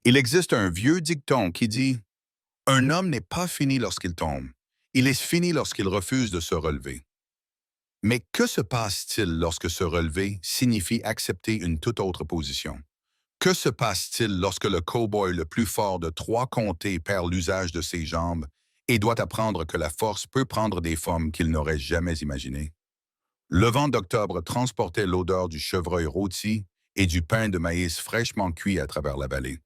Il existe un vieux dicton qui dit: un homme n'est pas fini lorsqu'il tombe, il est fini lorsqu'il refuse de se relever. Mais que se passe-t-il lorsque se relever signifie accepter une toute autre position? Que se passe-t-il lorsque le cow-boy le plus fort de trois comtés perd l'usage de ses jambes et doit apprendre que la force peut prendre des formes qu'il n'aurait jamais imaginées? Le vent d'octobre transportait l'odeur du chevreuil rôti et du pain de maïs fraîchement cuit à travers la vallée,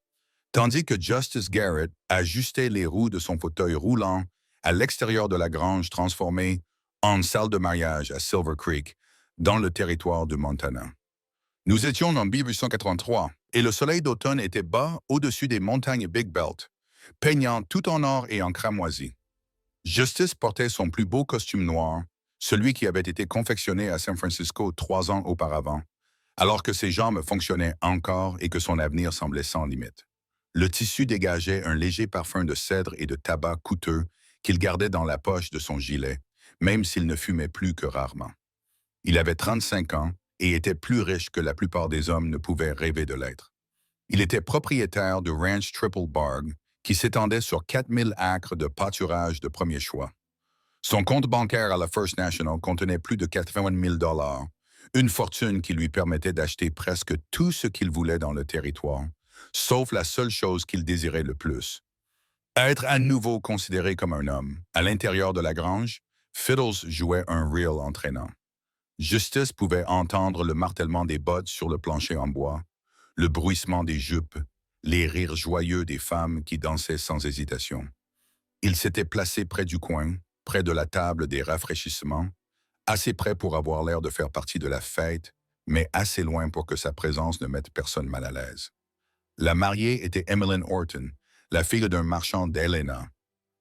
tandis que Justice Garrett ajustait les roues de son fauteuil roulant à l'extérieur de la grange transformée en salle de mariage à Silver Creek, dans le territoire du Montana. Nous étions en 1883 et le soleil d'automne était bas au-dessus des montagnes Big Belt, peignant tout en or et en cramoisi. Justice portait son plus beau costume noir, celui qui avait été confectionné à San Francisco 3 ans auparavant, alors que ses jambes fonctionnaient encore et que son avenir semblait sans limite. Le tissu dégageait un léger parfum de cèdre et de tabac coûteux qu'il gardait dans la poche de son gilet, même s'il ne fumait plus que rarement. Il avait 35 ans et était plus riche que la plupart des hommes ne pouvaient rêver de l'être. Il était propriétaire du ranch Triple Barg, qui s'étendait sur 4000 acres de pâturage de premier choix. Son compte bancaire à la First National contenait plus de 80 000 dollars, une fortune qui lui permettait d'acheter presque tout ce qu'il voulait dans le territoire, sauf la seule chose qu'il désirait le plus: être à nouveau considéré comme un homme. À l'intérieur de la grange, Fiddles jouait un reel entraînant. Justice pouvait entendre le martèlement des bottes sur le plancher en bois, le bruissement des jupes, les rires joyeux des femmes qui dansaient sans hésitation. Il s'était placé près du coin, près de la table des rafraîchissements, assez près pour avoir l'air de faire partie de la fête, mais assez loin pour que sa présence ne mette personne mal à l'aise. La mariée était Emmeline Orton, la fille d'un marchand d'Helena.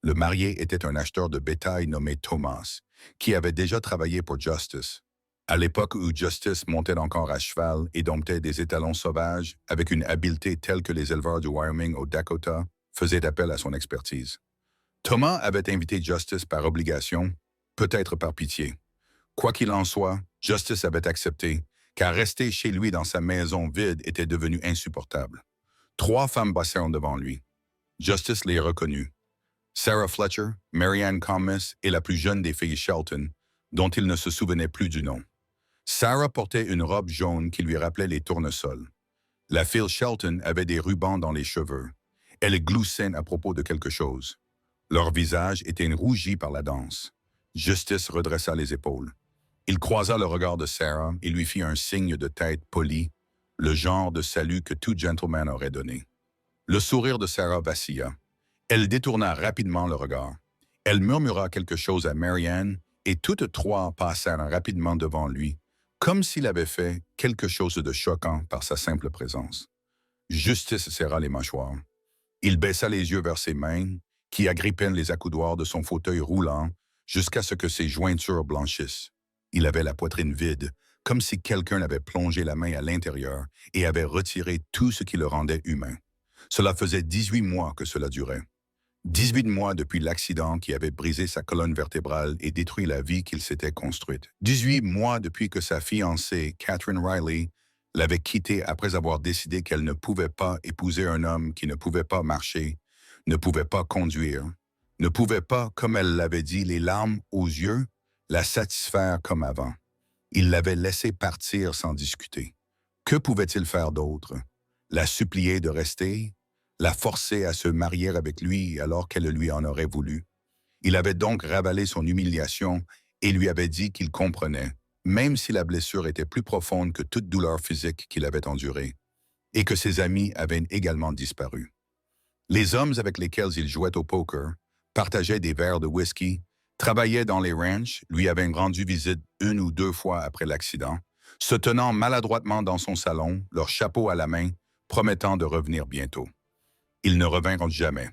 Le marié était un acheteur de bétail nommé Thomas, qui avait déjà travaillé pour Justice, à l'époque où Justice montait encore à cheval et domptait des étalons sauvages avec une habileté telle que les éleveurs du Wyoming au Dakota faisaient appel à son expertise. Thomas avait invité Justice par obligation, peut-être par pitié. Quoi qu'il en soit, Justice avait accepté, car rester chez lui dans sa maison vide était devenu insupportable. 3 femmes passèrent devant lui. Justice les reconnut: Sarah Fletcher, Marianne Commis et la plus jeune des filles Shelton, dont il ne se souvenait plus du nom. Sarah portait une robe jaune qui lui rappelait les tournesols. La fille Shelton avait des rubans dans les cheveux. Elle gloussait à propos de quelque chose. Leur visage était rougi par la danse. Justice redressa les épaules. Il croisa le regard de Sarah et lui fit un signe de tête poli, le genre de salut que tout gentleman aurait donné. Le sourire de Sarah vacilla. Elle détourna rapidement le regard. Elle murmura quelque chose à Marianne et toutes trois passèrent rapidement devant lui, comme s'il avait fait quelque chose de choquant par sa simple présence. Justice serra les mâchoires. Il baissa les yeux vers ses mains, qui agrippaient les accoudoirs de son fauteuil roulant jusqu'à ce que ses jointures blanchissent. Il avait la poitrine vide, comme si quelqu'un avait plongé la main à l'intérieur et avait retiré tout ce qui le rendait humain. Cela faisait 18 mois que cela durait. 18 mois depuis l'accident qui avait brisé sa colonne vertébrale et détruit la vie qu'il s'était construite. 18 mois depuis que sa fiancée, Catherine Riley, l'avait quitté après avoir décidé qu'elle ne pouvait pas épouser un homme qui ne pouvait pas marcher, ne pouvait pas conduire, ne pouvait pas, comme elle l'avait dit, les larmes aux yeux, la satisfaire comme avant. Il l'avait laissée partir sans discuter. Que pouvait-il faire d'autre? La supplier de rester? La forcer à se marier avec lui alors qu'elle lui en aurait voulu? Il avait donc ravalé son humiliation et lui avait dit qu'il comprenait, même si la blessure était plus profonde que toute douleur physique qu'il avait endurée, et que ses amis avaient également disparu. Les hommes avec lesquels il jouait au poker, partageaient des verres de whisky, travaillaient dans les ranchs, lui avaient rendu visite 1 ou 2 fois après l'accident, se tenant maladroitement dans son salon, leur chapeau à la main, promettant de revenir bientôt. Ils ne revinrent jamais.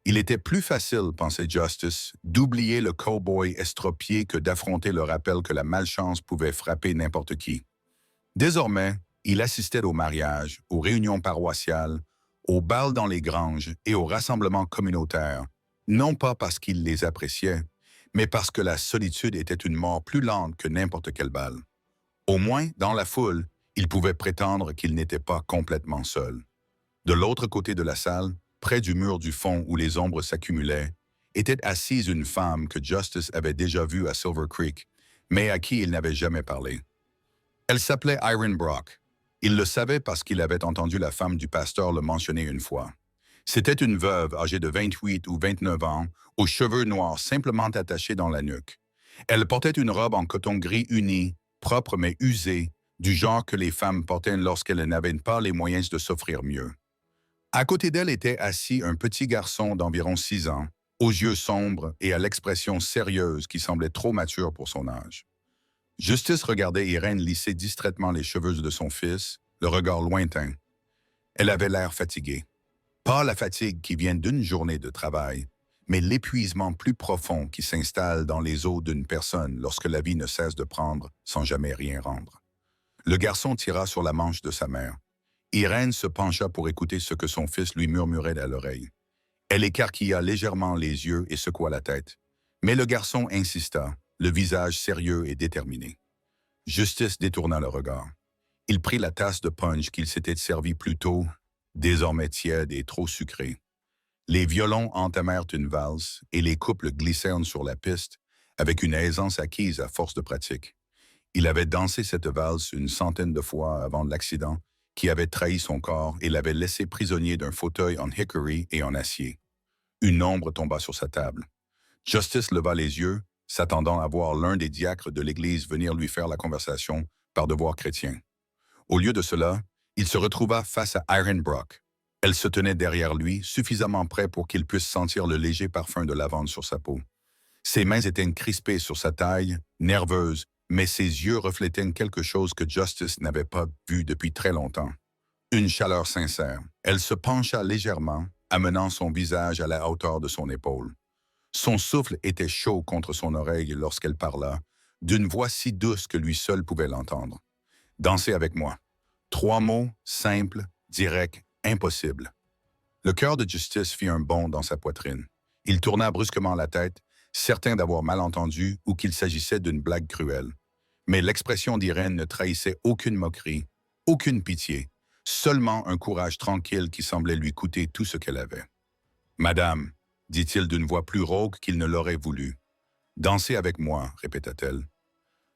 Il était plus facile, pensait Justice, d'oublier le cow-boy estropié que d'affronter le rappel que la malchance pouvait frapper n'importe qui. Désormais, il assistait aux mariages, aux réunions paroissiales, aux bals dans les granges et aux rassemblements communautaires, non pas parce qu'il les appréciait, mais parce que la solitude était une mort plus lente que n'importe quel bal. Au moins, dans la foule, il pouvait prétendre qu'il n'était pas complètement seul. De l'autre côté de la salle, près du mur du fond où les ombres s'accumulaient, était assise une femme que Justice avait déjà vue à Silver Creek, mais à qui il n'avait jamais parlé. Elle s'appelait Irene Brock. Il le savait parce qu'il avait entendu la femme du pasteur le mentionner une fois. C'était une veuve âgée de 28 ou 29 ans, aux cheveux noirs simplement attachés dans la nuque. Elle portait une robe en coton gris uni, propre mais usée, du genre que les femmes portaient lorsqu'elles n'avaient pas les moyens de s'offrir mieux. À côté d'elle était assis un petit garçon d'environ 6 ans, aux yeux sombres et à l'expression sérieuse qui semblait trop mature pour son âge. Justice regardait Irène lisser distraitement les cheveux de son fils, le regard lointain. Elle avait l'air fatiguée. Pas la fatigue qui vient d'une journée de travail, mais l'épuisement plus profond qui s'installe dans les os d'une personne lorsque la vie ne cesse de prendre sans jamais rien rendre. Le garçon tira sur la manche de sa mère. Irène se pencha pour écouter ce que son fils lui murmurait à l'oreille. Elle écarquilla légèrement les yeux et secoua la tête. Mais le garçon insista, le visage sérieux et déterminé. Justice détourna le regard. Il prit la tasse de punch qu'il s'était servi plus tôt, désormais tiède et trop sucrée. Les violons entamèrent une valse et les couples glissèrent sur la piste avec une aisance acquise à force de pratique. Il avait dansé cette valse une centaine de fois avant l'accident qui avait trahi son corps et l'avait laissé prisonnier d'un fauteuil en hickory et en acier. Une ombre tomba sur sa table. Justice leva les yeux, s'attendant à voir l'un des diacres de l'Église venir lui faire la conversation par devoir chrétien. Au lieu de cela, il se retrouva face à Irene Brock. Elle se tenait derrière lui, suffisamment près pour qu'il puisse sentir le léger parfum de lavande sur sa peau. Ses mains étaient crispées sur sa taille, nerveuses, mais ses yeux reflétaient quelque chose que Justice n'avait pas vu depuis très longtemps. Une chaleur sincère. Elle se pencha légèrement, amenant son visage à la hauteur de son épaule. Son souffle était chaud contre son oreille lorsqu'elle parla, d'une voix si douce que lui seul pouvait l'entendre. « Dansez avec moi. » 3 mots, simples, directs, impossibles. Le cœur de Justice fit un bond dans sa poitrine. Il tourna brusquement la tête, certain d'avoir mal entendu ou qu'il s'agissait d'une blague cruelle. Mais l'expression d'Irène ne trahissait aucune moquerie, aucune pitié, seulement un courage tranquille qui semblait lui coûter tout ce qu'elle avait. « Madame, dit-il d'une voix plus rauque qu'il ne l'aurait voulu. « Dansez avec moi, répéta-t-elle.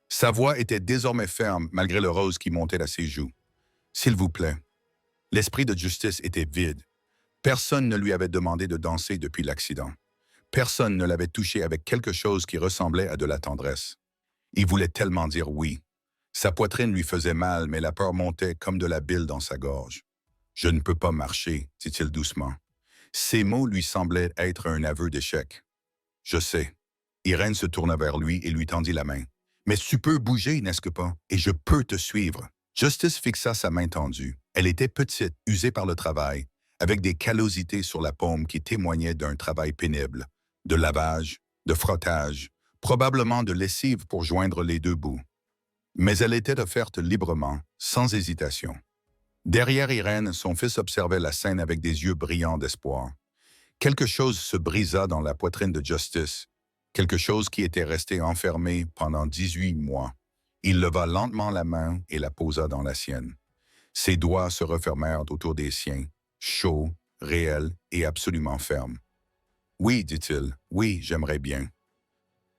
Sa voix était désormais ferme malgré le rose qui montait à ses joues. « S'il vous plaît. » L'esprit de Justice était vide. Personne ne lui avait demandé de danser depuis l'accident. Personne ne l'avait touché avec quelque chose qui ressemblait à de la tendresse. Il voulait tellement dire oui. Sa poitrine lui faisait mal, mais la peur montait comme de la bile dans sa gorge. « Je ne peux pas marcher, dit-il doucement. Ces mots lui semblaient être un aveu d'échec. « Je sais. » Irène se tourna vers lui et lui tendit la main. « Mais tu peux bouger, n'est-ce que pas? Et je peux te suivre. » Justice fixa sa main tendue. Elle était petite, usée par le travail, avec des callosités sur la paume qui témoignaient d'un travail pénible, de lavage, de frottage, probablement de lessive pour joindre les deux bouts. Mais elle était offerte librement, sans hésitation. Derrière Irène, son fils observait la scène avec des yeux brillants d'espoir. Quelque chose se brisa dans la poitrine de Justice, quelque chose qui était resté enfermé pendant 18 mois. Il leva lentement la main et la posa dans la sienne. Ses doigts se refermèrent autour des siens, chauds, réels et absolument fermes. « Oui, dit-il, oui, j'aimerais bien. »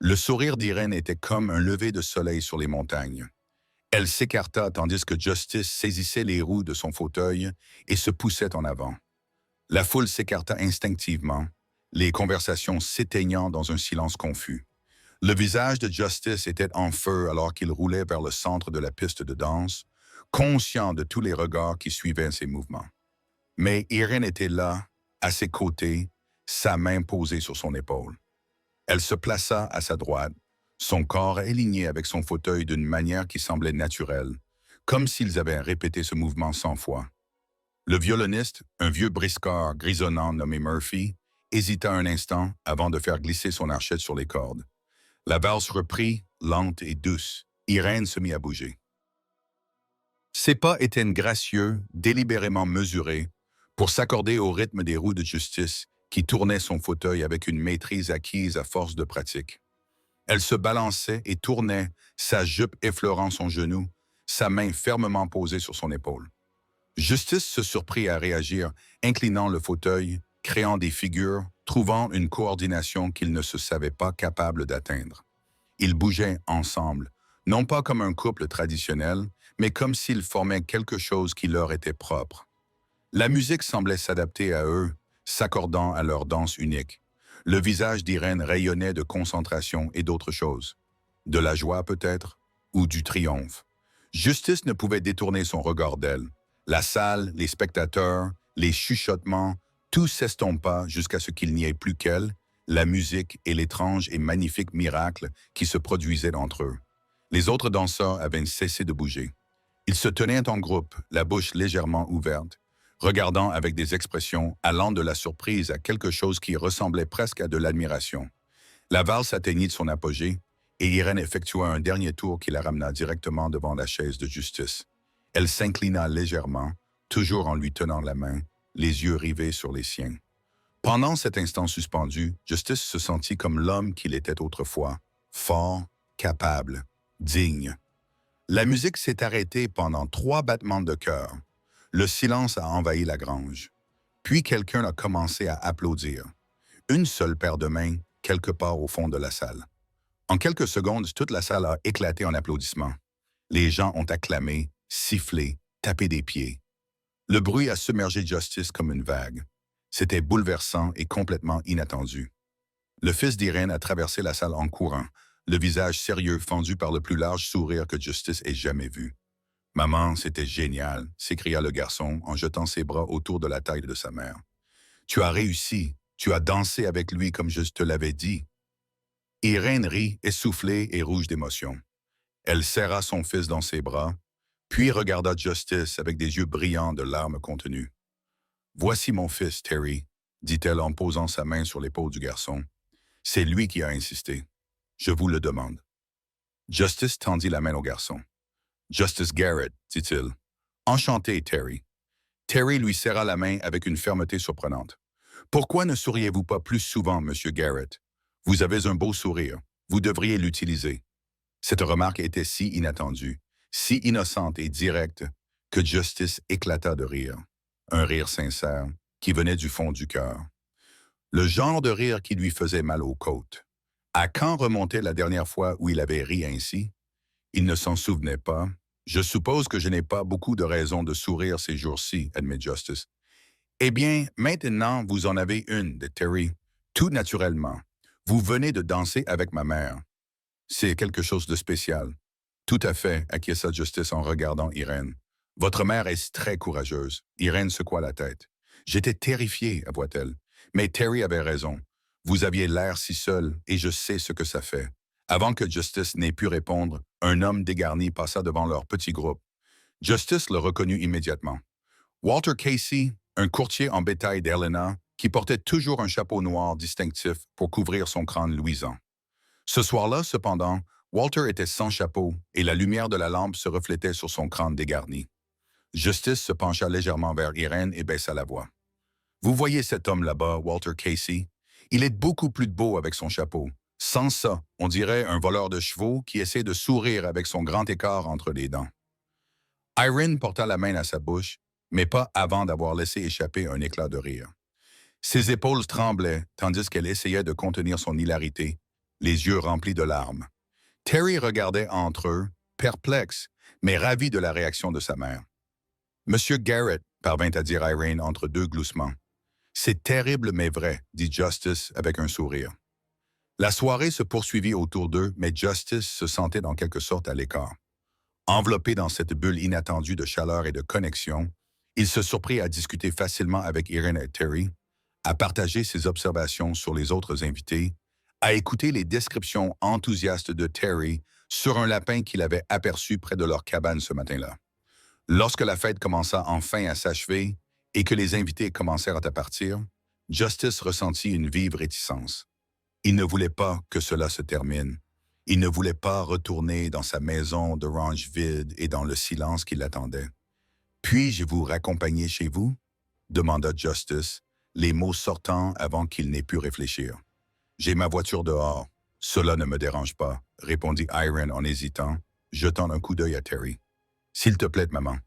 Le sourire d'Irène était comme un lever de soleil sur les montagnes. Elle s'écarta tandis que Justice saisissait les roues de son fauteuil et se poussait en avant. La foule s'écarta instinctivement, les conversations s'éteignant dans un silence confus. Le visage de Justice était en feu alors qu'il roulait vers le centre de la piste de danse, conscient de tous les regards qui suivaient ses mouvements. Mais Irène était là, à ses côtés, sa main posée sur son épaule. Elle se plaça à sa droite, son corps aligné avec son fauteuil d'une manière qui semblait naturelle, comme s'ils avaient répété ce mouvement 100 fois. Le violoniste, un vieux briscard grisonnant nommé Murphy, hésita un instant avant de faire glisser son archet sur les cordes. La valse reprit, lente et douce. Irène se mit à bouger. Ses pas étaient gracieux, délibérément mesurés, pour s'accorder au rythme des roues de Justice qui tournaient son fauteuil avec une maîtrise acquise à force de pratique. Elle se balançait et tournait, sa jupe effleurant son genou, sa main fermement posée sur son épaule. Justice se surprit à réagir, inclinant le fauteuil, créant des figures, trouvant une coordination qu'il ne se savait pas capable d'atteindre. Ils bougeaient ensemble, non pas comme un couple traditionnel, mais comme s'ils formaient quelque chose qui leur était propre. La musique semblait s'adapter à eux, s'accordant à leur danse unique. Le visage d'Irène rayonnait de concentration et d'autres choses. De la joie peut-être, ou du triomphe. Justice ne pouvait détourner son regard d'elle. La salle, les spectateurs, les chuchotements, tout s'estompa jusqu'à ce qu'il n'y ait plus qu'elle, la musique et l'étrange et magnifique miracle qui se produisait entre eux. Les autres danseurs avaient cessé de bouger. Ils se tenaient en groupe, la bouche légèrement ouverte, regardant avec des expressions allant de la surprise à quelque chose qui ressemblait presque à de l'admiration. La valse atteignit son apogée, et Irène effectua un dernier tour qui la ramena directement devant la chaise de Justice. Elle s'inclina légèrement, toujours en lui tenant la main, les yeux rivés sur les siens. Pendant cet instant suspendu, Justice se sentit comme l'homme qu'il était autrefois, fort, capable, digne. La musique s'est arrêtée pendant 3 battements de cœur. Le silence a envahi la grange. Puis quelqu'un a commencé à applaudir. Une seule paire de mains, quelque part au fond de la salle. En quelques secondes, toute la salle a éclaté en applaudissements. Les gens ont acclamé, sifflé, tapé des pieds. Le bruit a submergé Justice comme une vague. C'était bouleversant et complètement inattendu. Le fils d'Irène a traversé la salle en courant, le visage sérieux fendu par le plus large sourire que Justice ait jamais vu. « Maman, c'était génial », s'écria le garçon en jetant ses bras autour de la taille de sa mère. « Tu as réussi, tu as dansé avec lui comme je te l'avais dit. » Irène rit, essoufflée et rouge d'émotion. Elle serra son fils dans ses bras, puis regarda Justice avec des yeux brillants de larmes contenues. « Voici mon fils, Terry », dit-elle en posant sa main sur l'épaule du garçon. « C'est lui qui a insisté. Je vous le demande. » Justice tendit la main au garçon. « Justice Garrett », dit-il. « Enchanté, Terry. » Terry lui serra la main avec une fermeté surprenante. « Pourquoi ne souriez-vous pas plus souvent, Monsieur Garrett? Vous avez un beau sourire. Vous devriez l'utiliser. » Cette remarque était si inattendue, si innocente et directe, que Justice éclata de rire. Un rire sincère, qui venait du fond du cœur. Le genre de rire qui lui faisait mal aux côtes. À quand remontait la dernière fois où il avait ri ainsi? Il ne s'en souvenait pas. « Je suppose que je n'ai pas beaucoup de raisons de sourire ces jours-ci, » admet Justice. « Eh bien, maintenant, vous en avez une, de Terry. Tout naturellement. Vous venez de danser avec ma mère. C'est quelque chose de spécial. » « Tout à fait, » acquiesça Justice en regardant Irène. « Votre mère est très courageuse. » Irène secoua la tête. « J'étais terrifiée, avoua-t-elle. Mais Terry avait raison. Vous aviez l'air si seul, et je sais ce que ça fait. » Avant que Justice n'ait pu répondre, un homme dégarni passa devant leur petit groupe. Justice le reconnut immédiatement. Walter Casey, un courtier en bétail d'Helena, qui portait toujours un chapeau noir distinctif pour couvrir son crâne luisant. Ce soir-là, cependant, Walter était sans chapeau et la lumière de la lampe se reflétait sur son crâne dégarni. Justice se pencha légèrement vers Irène et baissa la voix. « Vous voyez cet homme là-bas, Walter Casey? Il est beaucoup plus beau avec son chapeau. Sans ça, on dirait un voleur de chevaux qui essaie de sourire avec son grand écart entre les dents. » Irène porta la main à sa bouche, mais pas avant d'avoir laissé échapper un éclat de rire. Ses épaules tremblaient, tandis qu'elle essayait de contenir son hilarité, les yeux remplis de larmes. Terry regardait entre eux, perplexe, mais ravi de la réaction de sa mère. « Monsieur Garrett », parvint à dire Irène entre 2 gloussements. « C'est terrible mais vrai », dit Justice avec un sourire. La soirée se poursuivit autour d'eux, mais Justice se sentait dans quelque sorte à l'écart. Enveloppé dans cette bulle inattendue de chaleur et de connexion, il se surprit à discuter facilement avec Irène et Terry, à partager ses observations sur les autres invités, à écouter les descriptions enthousiastes de Terry sur un lapin qu'il avait aperçu près de leur cabane ce matin-là. Lorsque la fête commença enfin à s'achever et que les invités commencèrent à partir, Justice ressentit une vive réticence. Il ne voulait pas que cela se termine. Il ne voulait pas retourner dans sa maison de ranch vide et dans le silence qui l'attendait. « Puis-je vous raccompagner chez vous? » demanda Justice, les mots sortant avant qu'il n'ait pu réfléchir. « J'ai ma voiture dehors. Cela ne me dérange pas, » répondit Irène en hésitant, jetant un coup d'œil à Terry. « S'il te plaît, maman, »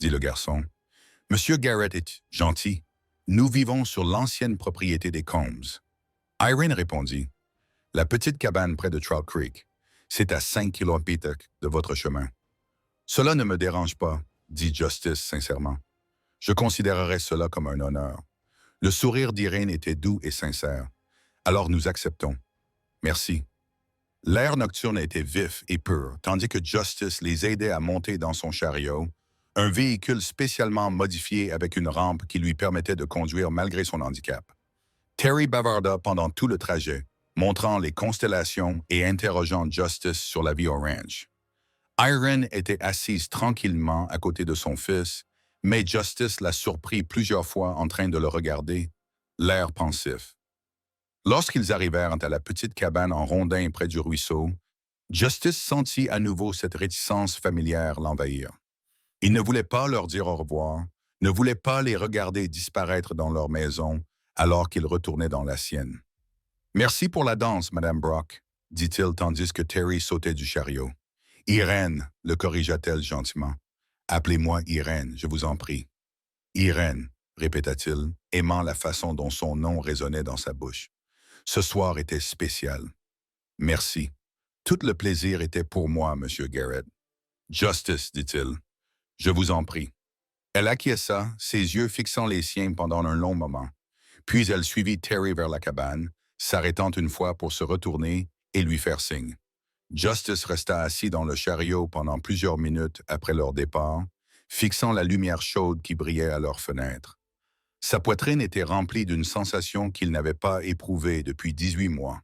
dit le garçon. Monsieur Garrett est gentil. Nous vivons sur l'ancienne propriété des Combs. Irene répondit, la petite cabane près de Trout Creek. C'est à 5 kilomètres de votre chemin. Cela ne me dérange pas, dit Justice sincèrement. Je considérerais cela comme un honneur. Le sourire d'Irene était doux et sincère. Alors nous acceptons. Merci. L'air nocturne était vif et pur, tandis que Justice les aidait à monter dans son chariot, un véhicule spécialement modifié avec une rampe qui lui permettait de conduire malgré son handicap. Terry bavarda pendant tout le trajet, montrant les constellations et interrogeant Justice sur la vie au ranch. Irene était assise tranquillement à côté de son fils, mais Justice l'a surpris plusieurs fois en train de le regarder, l'air pensif. Lorsqu'ils arrivèrent à la petite cabane en rondin près du ruisseau, Justice sentit à nouveau cette réticence familière l'envahir. Il ne voulait pas leur dire au revoir, ne voulait pas les regarder disparaître dans leur maison alors qu'ils retournaient dans la sienne. « Merci pour la danse, Madame Brock, » dit-il tandis que Terry sautait du chariot. « Irène, le corrigea-t-elle gentiment. « Appelez-moi Irène, je vous en prie. »« Irène, » répéta-t-il, aimant la façon dont son nom résonnait dans sa bouche. Ce soir était spécial. Merci. Tout le plaisir était pour moi, Monsieur Garrett. Justice, dit-il. Je vous en prie. Elle acquiesça, ses yeux fixant les siens pendant un long moment. Puis elle suivit Terry vers la cabane, s'arrêtant une fois pour se retourner et lui faire signe. Justice resta assis dans le chariot pendant plusieurs minutes après leur départ, fixant la lumière chaude qui brillait à leur fenêtre. Sa poitrine était remplie d'une sensation qu'il n'avait pas éprouvée depuis 18 mois,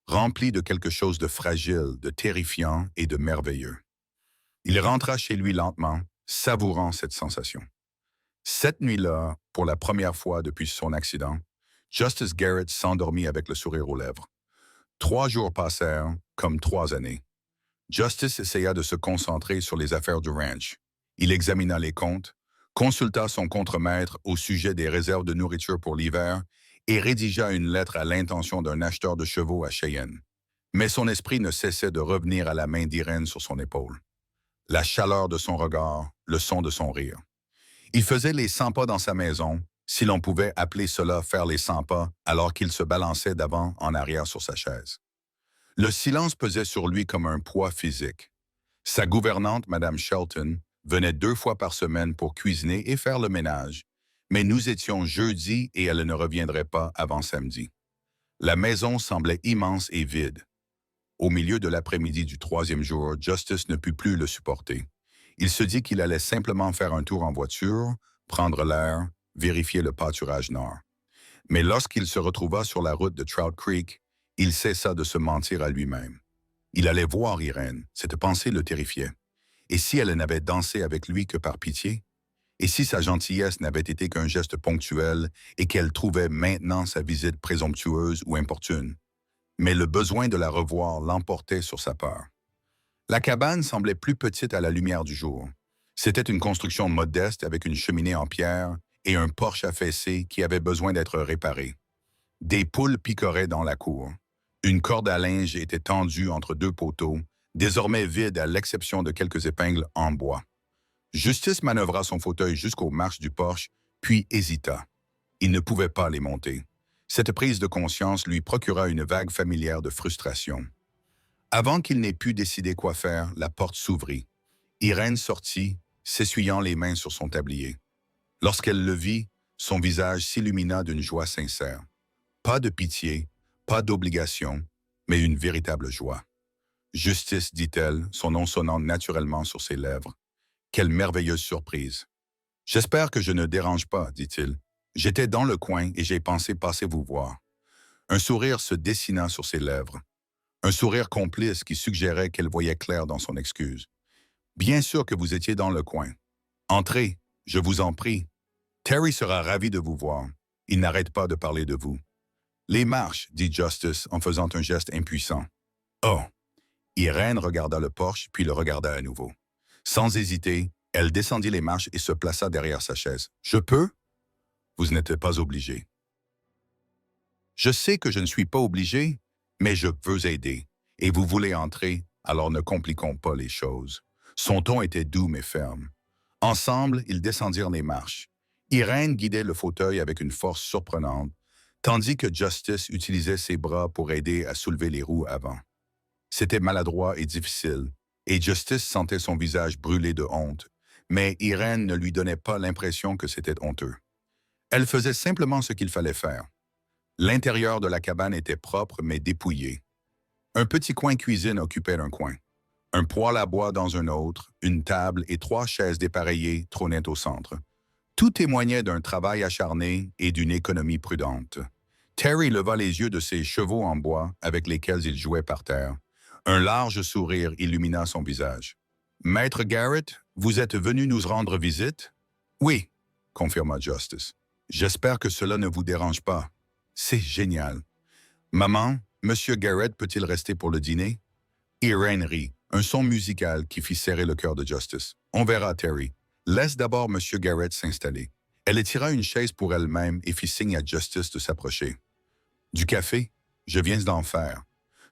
remplie de quelque chose de fragile, de terrifiant et de merveilleux. Il rentra chez lui lentement, savourant cette sensation. Cette nuit-là, pour la première fois depuis son accident, Justice Garrett s'endormit avec le sourire aux lèvres. 3 jours passèrent, comme 3 années. Justice essaya de se concentrer sur les affaires du ranch. Il examina les comptes, consulta son contremaître au sujet des réserves de nourriture pour l'hiver et rédigea une lettre à l'intention d'un acheteur de chevaux à Cheyenne. Mais son esprit ne cessait de revenir à la main d'Irène sur son épaule. La chaleur de son regard, le son de son rire. Il faisait les 100 pas dans sa maison, si l'on pouvait appeler cela faire les 100 pas, alors qu'il se balançait d'avant en arrière sur sa chaise. Le silence pesait sur lui comme un poids physique. Sa gouvernante, Mme Shelton, venait 2 fois par semaine pour cuisiner et faire le ménage, mais nous étions jeudi et elle ne reviendrait pas avant samedi. La maison semblait immense et vide. Au milieu de l'après-midi du 3e jour, Justice ne put plus le supporter. Il se dit qu'il allait simplement faire un tour en voiture, prendre l'air, vérifier le pâturage nord. Mais lorsqu'il se retrouva sur la route de Trout Creek, il cessa de se mentir à lui-même. Il allait voir Irène, cette pensée le terrifiait. Et si elle n'avait dansé avec lui que par pitié? Et si sa gentillesse n'avait été qu'un geste ponctuel et qu'elle trouvait maintenant sa visite présomptueuse ou importune? Mais le besoin de la revoir l'emportait sur sa peur. La cabane semblait plus petite à la lumière du jour. C'était une construction modeste avec une cheminée en pierre et un porche affaissé qui avait besoin d'être réparé. Des poules picoraient dans la cour. Une corde à linge était tendue entre 2 poteaux, désormais vide à l'exception de quelques épingles en bois. Justice manœuvra son fauteuil jusqu'aux marches du porche, puis hésita. Il ne pouvait pas les monter. Cette prise de conscience lui procura une vague familière de frustration. Avant qu'il n'ait pu décider quoi faire, la porte s'ouvrit. Irène sortit, s'essuyant les mains sur son tablier. Lorsqu'elle le vit, son visage s'illumina d'une joie sincère. Pas de pitié, pas d'obligation, mais une véritable joie. « Justice, dit-elle, son nom sonnant naturellement sur ses lèvres. Quelle merveilleuse surprise. « J'espère que je ne dérange pas, dit-il. J'étais dans le coin et j'ai pensé passer vous voir. » Un sourire se dessina sur ses lèvres. Un sourire complice qui suggérait qu'elle voyait clair dans son excuse. « Bien sûr que vous étiez dans le coin. Entrez, je vous en prie. Terry sera ravi de vous voir. Il n'arrête pas de parler de vous. »« Les marches, dit Justice en faisant un geste impuissant. « Oh! » Irène regarda le porche, puis le regarda à nouveau. Sans hésiter, elle descendit les marches et se plaça derrière sa chaise. « Je peux? » »« Vous n'êtes pas obligé. »« Je sais que je ne suis pas obligé, mais je veux aider. Et vous voulez entrer, alors ne compliquons pas les choses. » Son ton était doux mais ferme. Ensemble, ils descendirent les marches. Irène guidait le fauteuil avec une force surprenante, tandis que Justice utilisait ses bras pour aider à soulever les roues avant. C'était maladroit et difficile, et Justice sentait son visage brûler de honte, mais Irène ne lui donnait pas l'impression que c'était honteux. Elle faisait simplement ce qu'il fallait faire. L'intérieur de la cabane était propre mais dépouillé. Un petit coin cuisine occupait un coin. Un poêle à bois dans un autre, une table et 3 chaises dépareillées trônaient au centre. Tout témoignait d'un travail acharné et d'une économie prudente. Terry leva les yeux de ses chevaux en bois avec lesquels il jouait par terre. Un large sourire illumina son visage. « Maître Garrett, vous êtes venu nous rendre visite? »« Oui, » confirma Justice. « J'espère que cela ne vous dérange pas. C'est génial. Maman, Monsieur Garrett peut-il rester pour le dîner? » Irène rit, un son musical qui fit serrer le cœur de Justice. « On verra, Terry. Laisse d'abord Monsieur Garrett s'installer. » Elle étira une chaise pour elle-même et fit signe à Justice de s'approcher. « Du café? Je viens d'en faire. »«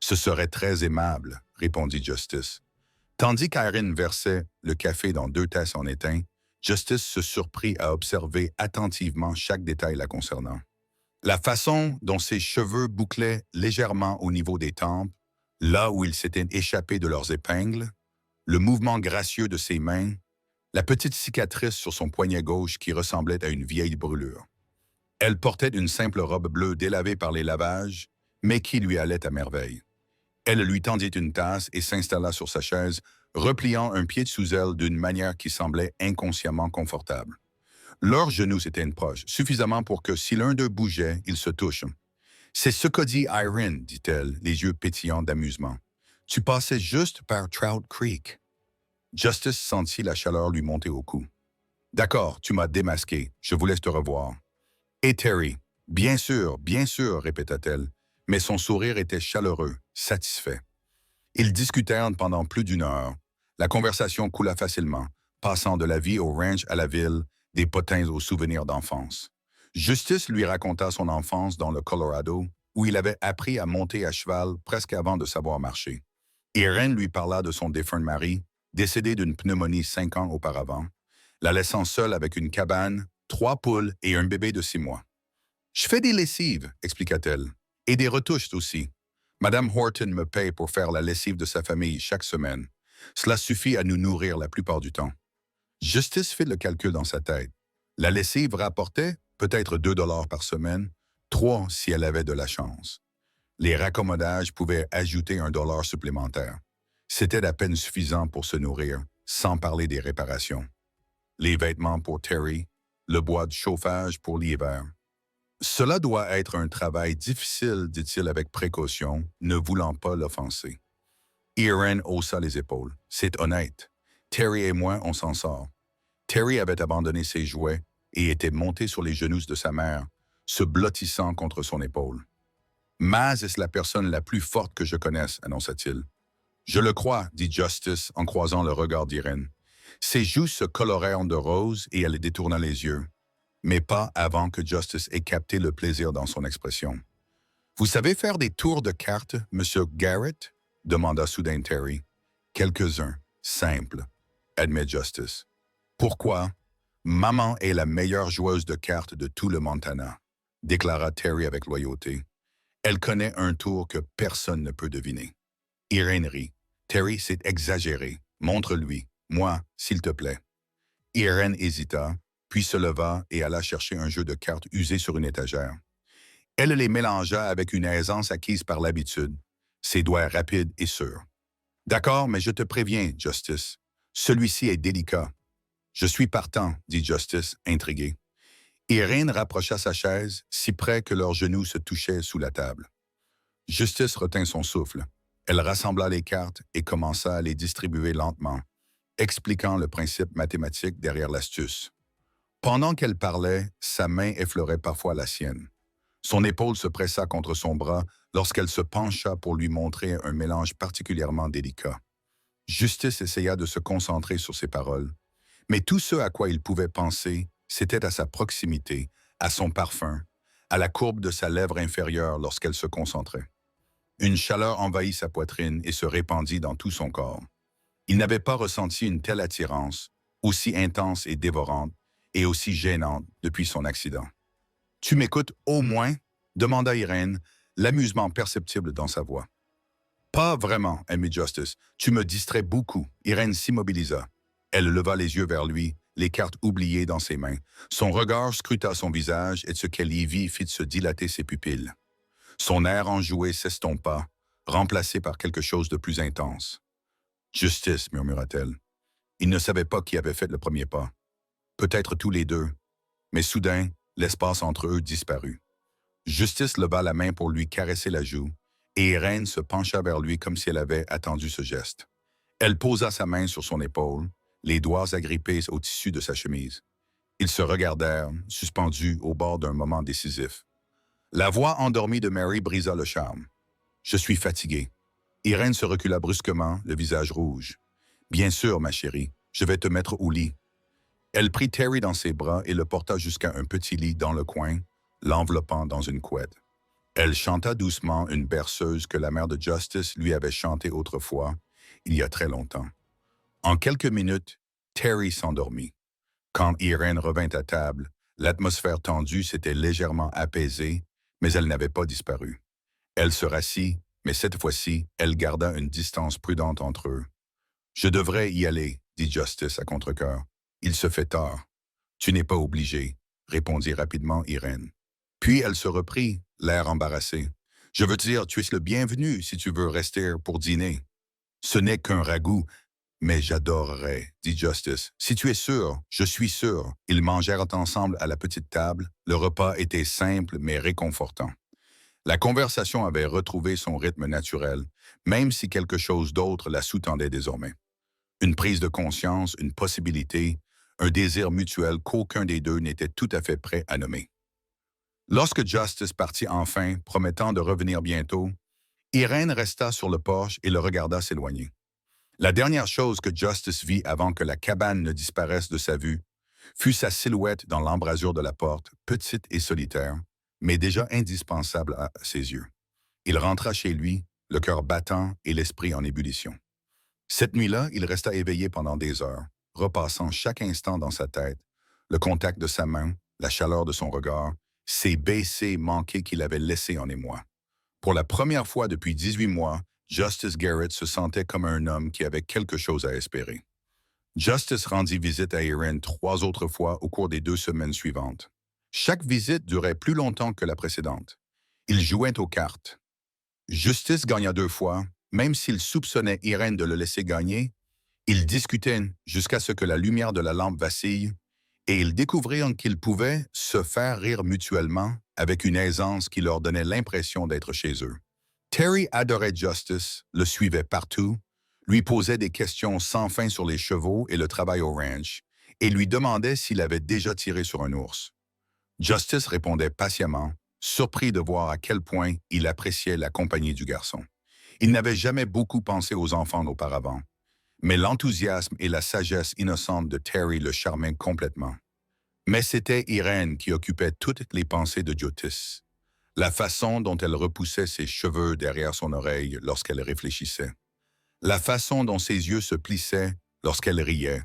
Ce serait très aimable, » répondit Justice. Tandis qu'Irène versait le café dans 2 tasses en étain, Justice se surprit à observer attentivement chaque détail la concernant. La façon dont ses cheveux bouclaient légèrement au niveau des tempes, là où ils s'étaient échappés de leurs épingles, le mouvement gracieux de ses mains, la petite cicatrice sur son poignet gauche qui ressemblait à une vieille brûlure. Elle portait une simple robe bleue délavée par les lavages, mais qui lui allait à merveille. Elle lui tendit une tasse et s'installa sur sa chaise, repliant un pied sous elle d'une manière qui semblait inconsciemment confortable. Leurs genoux s'étaient proches, suffisamment pour que si l'un d'eux bougeait, ils se touchent. « C'est ce qu'a dit Irene, dit-elle, les yeux pétillants d'amusement. « Tu passais juste par Trout Creek. » Justice sentit la chaleur lui monter au cou. « D'accord, tu m'as démasqué. Je vous laisse te revoir. »« Et Terry? »« bien sûr, répéta-t-elle, mais son sourire était chaleureux, satisfait. Ils discutèrent pendant plus d'1 heure. La conversation coula facilement, passant de la vie au ranch à la ville, des potins aux souvenirs d'enfance. Justice lui raconta son enfance dans le Colorado, où il avait appris à monter à cheval presque avant de savoir marcher. Irène lui parla de son défunt mari, décédé d'une pneumonie 5 ans auparavant, la laissant seule avec une cabane, 3 poules et un bébé de 6 mois. « Je fais des lessives, » expliqua-t-elle, « et des retouches aussi. Madame Horton me paye pour faire la lessive de sa famille chaque semaine. Cela suffit à nous nourrir la plupart du temps. » Justice fit le calcul dans sa tête. La lessive rapportait peut-être 2 $ par semaine, 3 si elle avait de la chance. Les raccommodages pouvaient ajouter $1 supplémentaire. C'était à peine suffisant pour se nourrir, sans parler des réparations. Les vêtements pour Terry, le bois de chauffage pour l'hiver. « Cela doit être un travail difficile, dit-il avec précaution, ne voulant pas l'offenser. Irène haussa les épaules. « C'est honnête. Terry et moi, on s'en sort. » Terry avait abandonné ses jouets et était monté sur les genoux de sa mère, se blottissant contre son épaule. « Maz est la personne la plus forte que je connaisse, annonça-t-il. « Je le crois, dit Justice en croisant le regard d'Irène. Ses joues se colorèrent de rose et elle détourna les yeux, mais pas avant que Justice ait capté le plaisir dans son expression. « Vous savez faire des tours de cartes, Monsieur Garrett? » demanda soudain Terry. « Quelques-uns, simples, » admet Justice. « Pourquoi? Maman est la meilleure joueuse de cartes de tout le Montana, » déclara Terry avec loyauté. « Elle connaît un tour que personne ne peut deviner. » Irène rit. « Terry, c'est exagéré. Montre-lui. Moi, s'il te plaît. » Irène hésita, puis se leva et alla chercher un jeu de cartes usé sur une étagère. Elle les mélangea avec une aisance acquise par l'habitude, ses doigts rapides et sûrs. « D'accord, mais je te préviens, Justice. Celui-ci est délicat. »« Je suis partant, » dit Justice, intrigué. Irène rapprocha sa chaise, si près que leurs genoux se touchaient sous la table. Justice retint son souffle. Elle rassembla les cartes et commença à les distribuer lentement, expliquant le principe mathématique derrière l'astuce. Pendant qu'elle parlait, sa main effleurait parfois la sienne. Son épaule se pressa contre son bras lorsqu'elle se pencha pour lui montrer un mélange particulièrement délicat. Justice essaya de se concentrer sur ses paroles, mais tout ce à quoi il pouvait penser, c'était à sa proximité, à son parfum, à la courbe de sa lèvre inférieure lorsqu'elle se concentrait. Une chaleur envahit sa poitrine et se répandit dans tout son corps. Il n'avait pas ressenti une telle attirance, aussi intense et dévorante, et aussi gênante depuis son accident. Tu m'écoutes au moins? Demanda Irène, l'amusement perceptible dans sa voix. Pas vraiment, Amy Justice. Tu me distrais beaucoup. Irène s'immobilisa. Elle leva les yeux vers lui, les cartes oubliées dans ses mains. Son regard scruta son visage et ce qu'elle y vit fit se dilater ses pupilles. Son air enjoué s'estompa, remplacé par quelque chose de plus intense. Justice, murmura-t-elle. Il ne savait pas qui avait fait le premier pas. Peut-être tous les deux. Mais soudain, l'espace entre eux disparut. Justice leva la main pour lui caresser la joue, et Irène se pencha vers lui comme si elle avait attendu ce geste. Elle posa sa main sur son épaule, les doigts agrippés au tissu de sa chemise. Ils se regardèrent, suspendus au bord d'un moment décisif. La voix endormie de Mary brisa le charme. « Je suis fatigué. » Irène se recula brusquement, le visage rouge. « Bien sûr, ma chérie, je vais te mettre au lit. » Elle prit Terry dans ses bras et le porta jusqu'à un petit lit dans le coin, l'enveloppant dans une couette. Elle chanta doucement une berceuse que la mère de Justice lui avait chantée autrefois, il y a très longtemps. En quelques minutes, Terry s'endormit. Quand Irène revint à table, l'atmosphère tendue s'était légèrement apaisée, mais elle n'avait pas disparu. Elle se rassit, mais cette fois-ci, elle garda une distance prudente entre eux. « Je devrais y aller, » dit Justice à contre-cœur. « Il se fait tard. »« Tu n'es pas obligé, » répondit rapidement Irène. Puis elle se reprit, l'air embarrassé. « Je veux dire, tu es le bienvenu si tu veux rester pour dîner. »« Ce n'est qu'un ragoût, mais j'adorerais, » dit Justice. « Si tu es sûr, je suis sûr. » Ils mangèrent ensemble à la petite table. Le repas était simple mais réconfortant. La conversation avait retrouvé son rythme naturel, même si quelque chose d'autre la sous-tendait désormais. Une prise de conscience, une possibilité, un désir mutuel qu'aucun des deux n'était tout à fait prêt à nommer. Lorsque Justice partit enfin, promettant de revenir bientôt, Irène resta sur le porche et le regarda s'éloigner. La dernière chose que Justice vit avant que la cabane ne disparaisse de sa vue fut sa silhouette dans l'embrasure de la porte, petite et solitaire, mais déjà indispensable à ses yeux. Il rentra chez lui, le cœur battant et l'esprit en ébullition. Cette nuit-là, il resta éveillé pendant des heures, repassant chaque instant dans sa tête, le contact de sa main, la chaleur de son regard, ces baissers manqués qu'il avait laissés en émoi. Pour la première fois depuis 18 mois, Justice Garrett se sentait comme un homme qui avait quelque chose à espérer. Justice rendit visite à Irène 3 autres fois au cours des 2 semaines suivantes. Chaque visite durait plus longtemps que la précédente. Il jouait aux cartes. Justice gagna 2 fois, même s'il soupçonnait Irène de le laisser gagner. Ils discutaient jusqu'à ce que la lumière de la lampe vacille, et ils découvrirent qu'ils pouvaient se faire rire mutuellement avec une aisance qui leur donnait l'impression d'être chez eux. Terry adorait Justice, le suivait partout, lui posait des questions sans fin sur les chevaux et le travail au ranch, et lui demandait s'il avait déjà tiré sur un ours. Justice répondait patiemment, surpris de voir à quel point il appréciait la compagnie du garçon. Il n'avait jamais beaucoup pensé aux enfants auparavant, mais l'enthousiasme et la sagesse innocente de Terry le charmaient complètement. Mais c'était Irène qui occupait toutes les pensées de Justice. La façon dont elle repoussait ses cheveux derrière son oreille lorsqu'elle réfléchissait. La façon dont ses yeux se plissaient lorsqu'elle riait.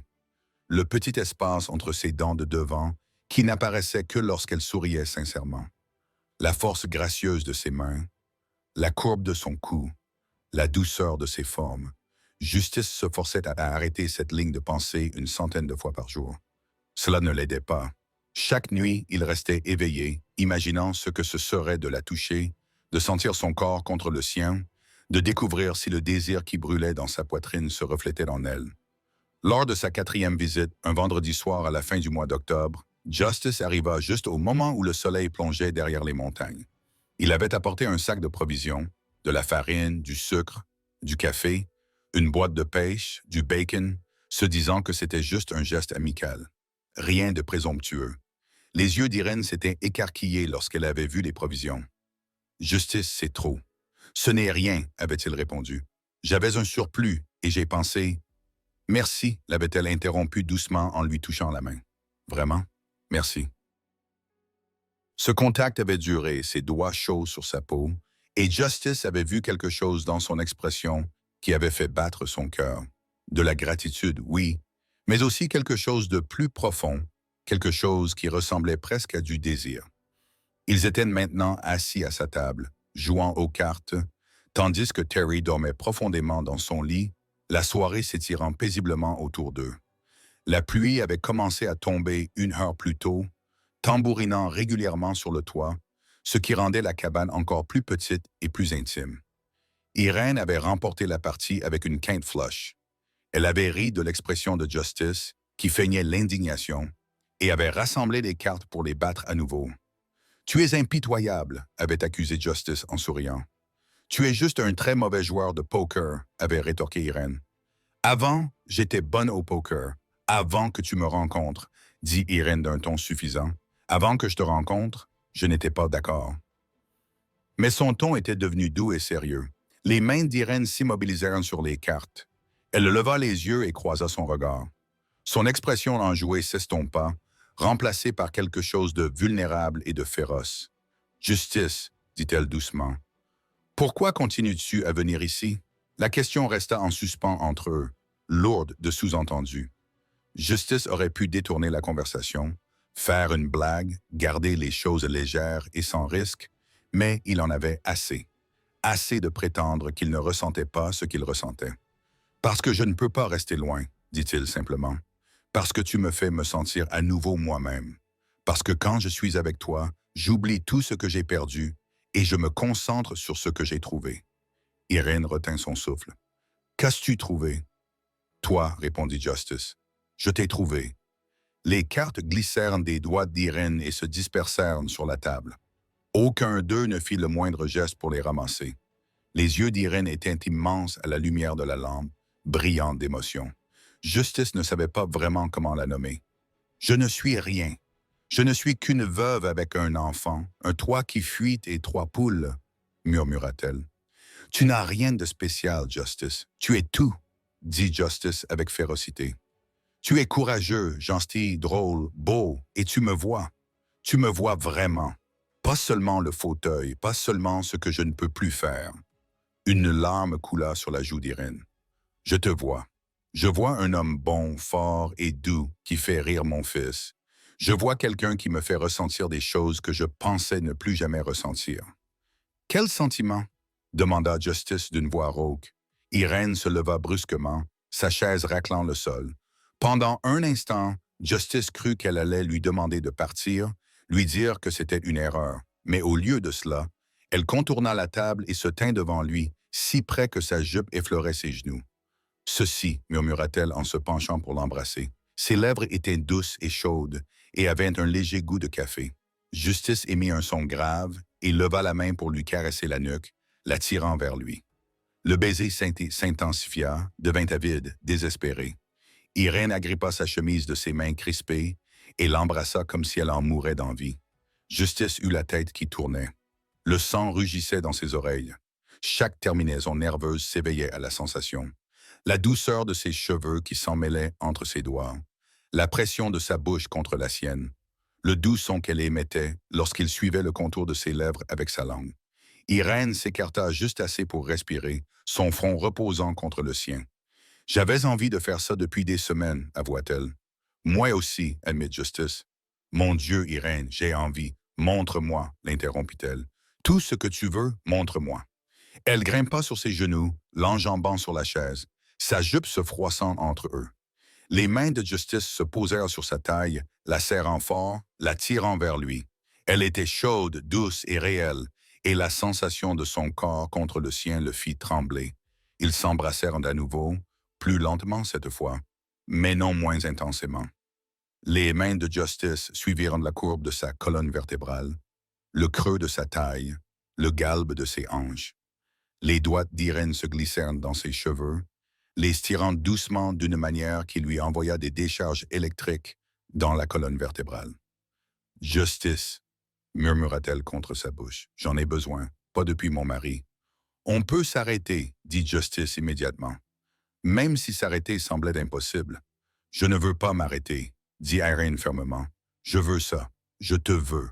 Le petit espace entre ses dents de devant qui n'apparaissait que lorsqu'elle souriait sincèrement. La force gracieuse de ses mains, la courbe de son cou, la douceur de ses formes. Justice se forçait à arrêter cette ligne de pensée une centaine de fois par jour. Cela ne l'aidait pas. Chaque nuit, il restait éveillé, imaginant ce que ce serait de la toucher, de sentir son corps contre le sien, de découvrir si le désir qui brûlait dans sa poitrine se reflétait en elle. Lors de sa 4e visite, un vendredi soir à la fin du mois d'octobre, Justice arriva juste au moment où le soleil plongeait derrière les montagnes. Il avait apporté un sac de provisions, de la farine, du sucre, du café, une boîte de pêche, du bacon, se disant que c'était juste un geste amical. Rien de présomptueux. Les yeux d'Irène s'étaient écarquillés lorsqu'elle avait vu les provisions. « Justice, c'est trop. »« Ce n'est rien, » avait-il répondu. « J'avais un surplus et j'ai pensé... »« Merci, » l'avait-elle interrompu doucement en lui touchant la main. « Vraiment? Merci. » Ce contact avait duré, ses doigts chauds sur sa peau, et Justice avait vu quelque chose dans son expression qui avait fait battre son cœur. De la gratitude, oui, mais aussi quelque chose de plus profond, quelque chose qui ressemblait presque à du désir. Ils étaient maintenant assis à sa table, jouant aux cartes, tandis que Terry dormait profondément dans son lit, la soirée s'étirant paisiblement autour d'eux. La pluie avait commencé à tomber 1 heure plus tôt, tambourinant régulièrement sur le toit, ce qui rendait la cabane encore plus petite et plus intime. Irène avait remporté la partie avec une quinte flush. Elle avait ri de l'expression de Justice, qui feignait l'indignation, et avait rassemblé les cartes pour les battre à nouveau. « Tu es impitoyable », avait accusé Justice en souriant. « Tu es juste un très mauvais joueur de poker », avait rétorqué Irène. « Avant, j'étais bonne au poker. Avant que tu me rencontres, » dit Irène d'un ton suffisant. « Avant que je te rencontre, je n'étais pas d'accord. » Mais son ton était devenu doux et sérieux. Les mains d'Irène s'immobilisèrent sur les cartes. Elle leva les yeux et croisa son regard. Son expression enjouée s'estompa, remplacée par quelque chose de vulnérable et de féroce. « Justice, » dit-elle doucement. « Pourquoi continues-tu à venir ici? » La question resta en suspens entre eux, lourde de sous-entendus. Justice aurait pu détourner la conversation, faire une blague, garder les choses légères et sans risque, mais il en avait assez. Assez de prétendre qu'il ne ressentait pas ce qu'il ressentait. « Parce que je ne peux pas rester loin, » dit-il simplement. « Parce que tu me fais me sentir à nouveau moi-même. Parce que quand je suis avec toi, j'oublie tout ce que j'ai perdu et je me concentre sur ce que j'ai trouvé. » Irène retint son souffle. « Qu'as-tu trouvé? »« Toi, » répondit Justice. « Je t'ai trouvé. » Les cartes glissèrent des doigts d'Irène et se dispersèrent sur la table. Aucun d'eux ne fit le moindre geste pour les ramasser. Les yeux d'Irène étaient immenses à la lumière de la lampe, brillants d'émotion. Justice ne savait pas vraiment comment la nommer. « Je ne suis rien. Je ne suis qu'une veuve avec un enfant, un toit qui fuit et 3 poules, » murmura-t-elle. « Tu n'as rien de spécial, Justice. Tu es tout, » dit Justice avec férocité. « Tu es courageux, gentil, drôle, beau, et tu me vois. Tu me vois vraiment. Pas seulement le fauteuil, pas seulement ce que je ne peux plus faire. » Une larme coula sur la joue d'Irène. « Je te vois. Je vois un homme bon, fort et doux qui fait rire mon fils. Je vois quelqu'un qui me fait ressentir des choses que je pensais ne plus jamais ressentir. »« Quel sentiment? » demanda Justice d'une voix rauque. Irène se leva brusquement, sa chaise raclant le sol. Pendant un instant, Justice crut qu'elle allait lui demander de partir, lui dire que c'était une erreur. Mais au lieu de cela, elle contourna la table et se tint devant lui, si près que sa jupe effleurait ses genoux. « Ceci, » murmura-t-elle en se penchant pour l'embrasser. Ses lèvres étaient douces et chaudes et avaient un léger goût de café. Justice émit un son grave et leva la main pour lui caresser la nuque, l'attirant vers lui. Le baiser s'intensifia, devint avide, désespéré. Irène agrippa sa chemise de ses mains crispées et l'embrassa comme si elle en mourait d'envie. Justice eut la tête qui tournait. Le sang rugissait dans ses oreilles. Chaque terminaison nerveuse s'éveillait à la sensation. La douceur de ses cheveux qui s'emmêlaient entre ses doigts. La pression de sa bouche contre la sienne. Le doux son qu'elle émettait lorsqu'il suivait le contour de ses lèvres avec sa langue. Irène s'écarta juste assez pour respirer, son front reposant contre le sien. « J'avais envie de faire ça depuis des semaines, » avoua-t-elle. « Moi aussi, » admit Justice. « Mon Dieu, Irène, j'ai envie. Montre-moi, » l'interrompit-elle. « Tout ce que tu veux, montre-moi. » Elle grimpa sur ses genoux, l'enjambant sur la chaise, sa jupe se froissant entre eux. Les mains de Justice se posèrent sur sa taille, la serrant fort, la tirant vers lui. Elle était chaude, douce et réelle, et la sensation de son corps contre le sien le fit trembler. Ils s'embrassèrent à nouveau, plus lentement cette fois, mais non moins intensément. Les mains de Justice suivirent la courbe de sa colonne vertébrale, le creux de sa taille, le galbe de ses hanches. Les doigts d'Irène se glissèrent dans ses cheveux, les stirant doucement d'une manière qui lui envoya des décharges électriques dans la colonne vertébrale. « Justice, » murmura-t-elle contre sa bouche, « j'en ai besoin, pas depuis mon mari. »« On peut s'arrêter, » dit Justice immédiatement. Même si s'arrêter semblait impossible. « Je ne veux pas m'arrêter, » dit Irène fermement. « Je veux ça, je te veux.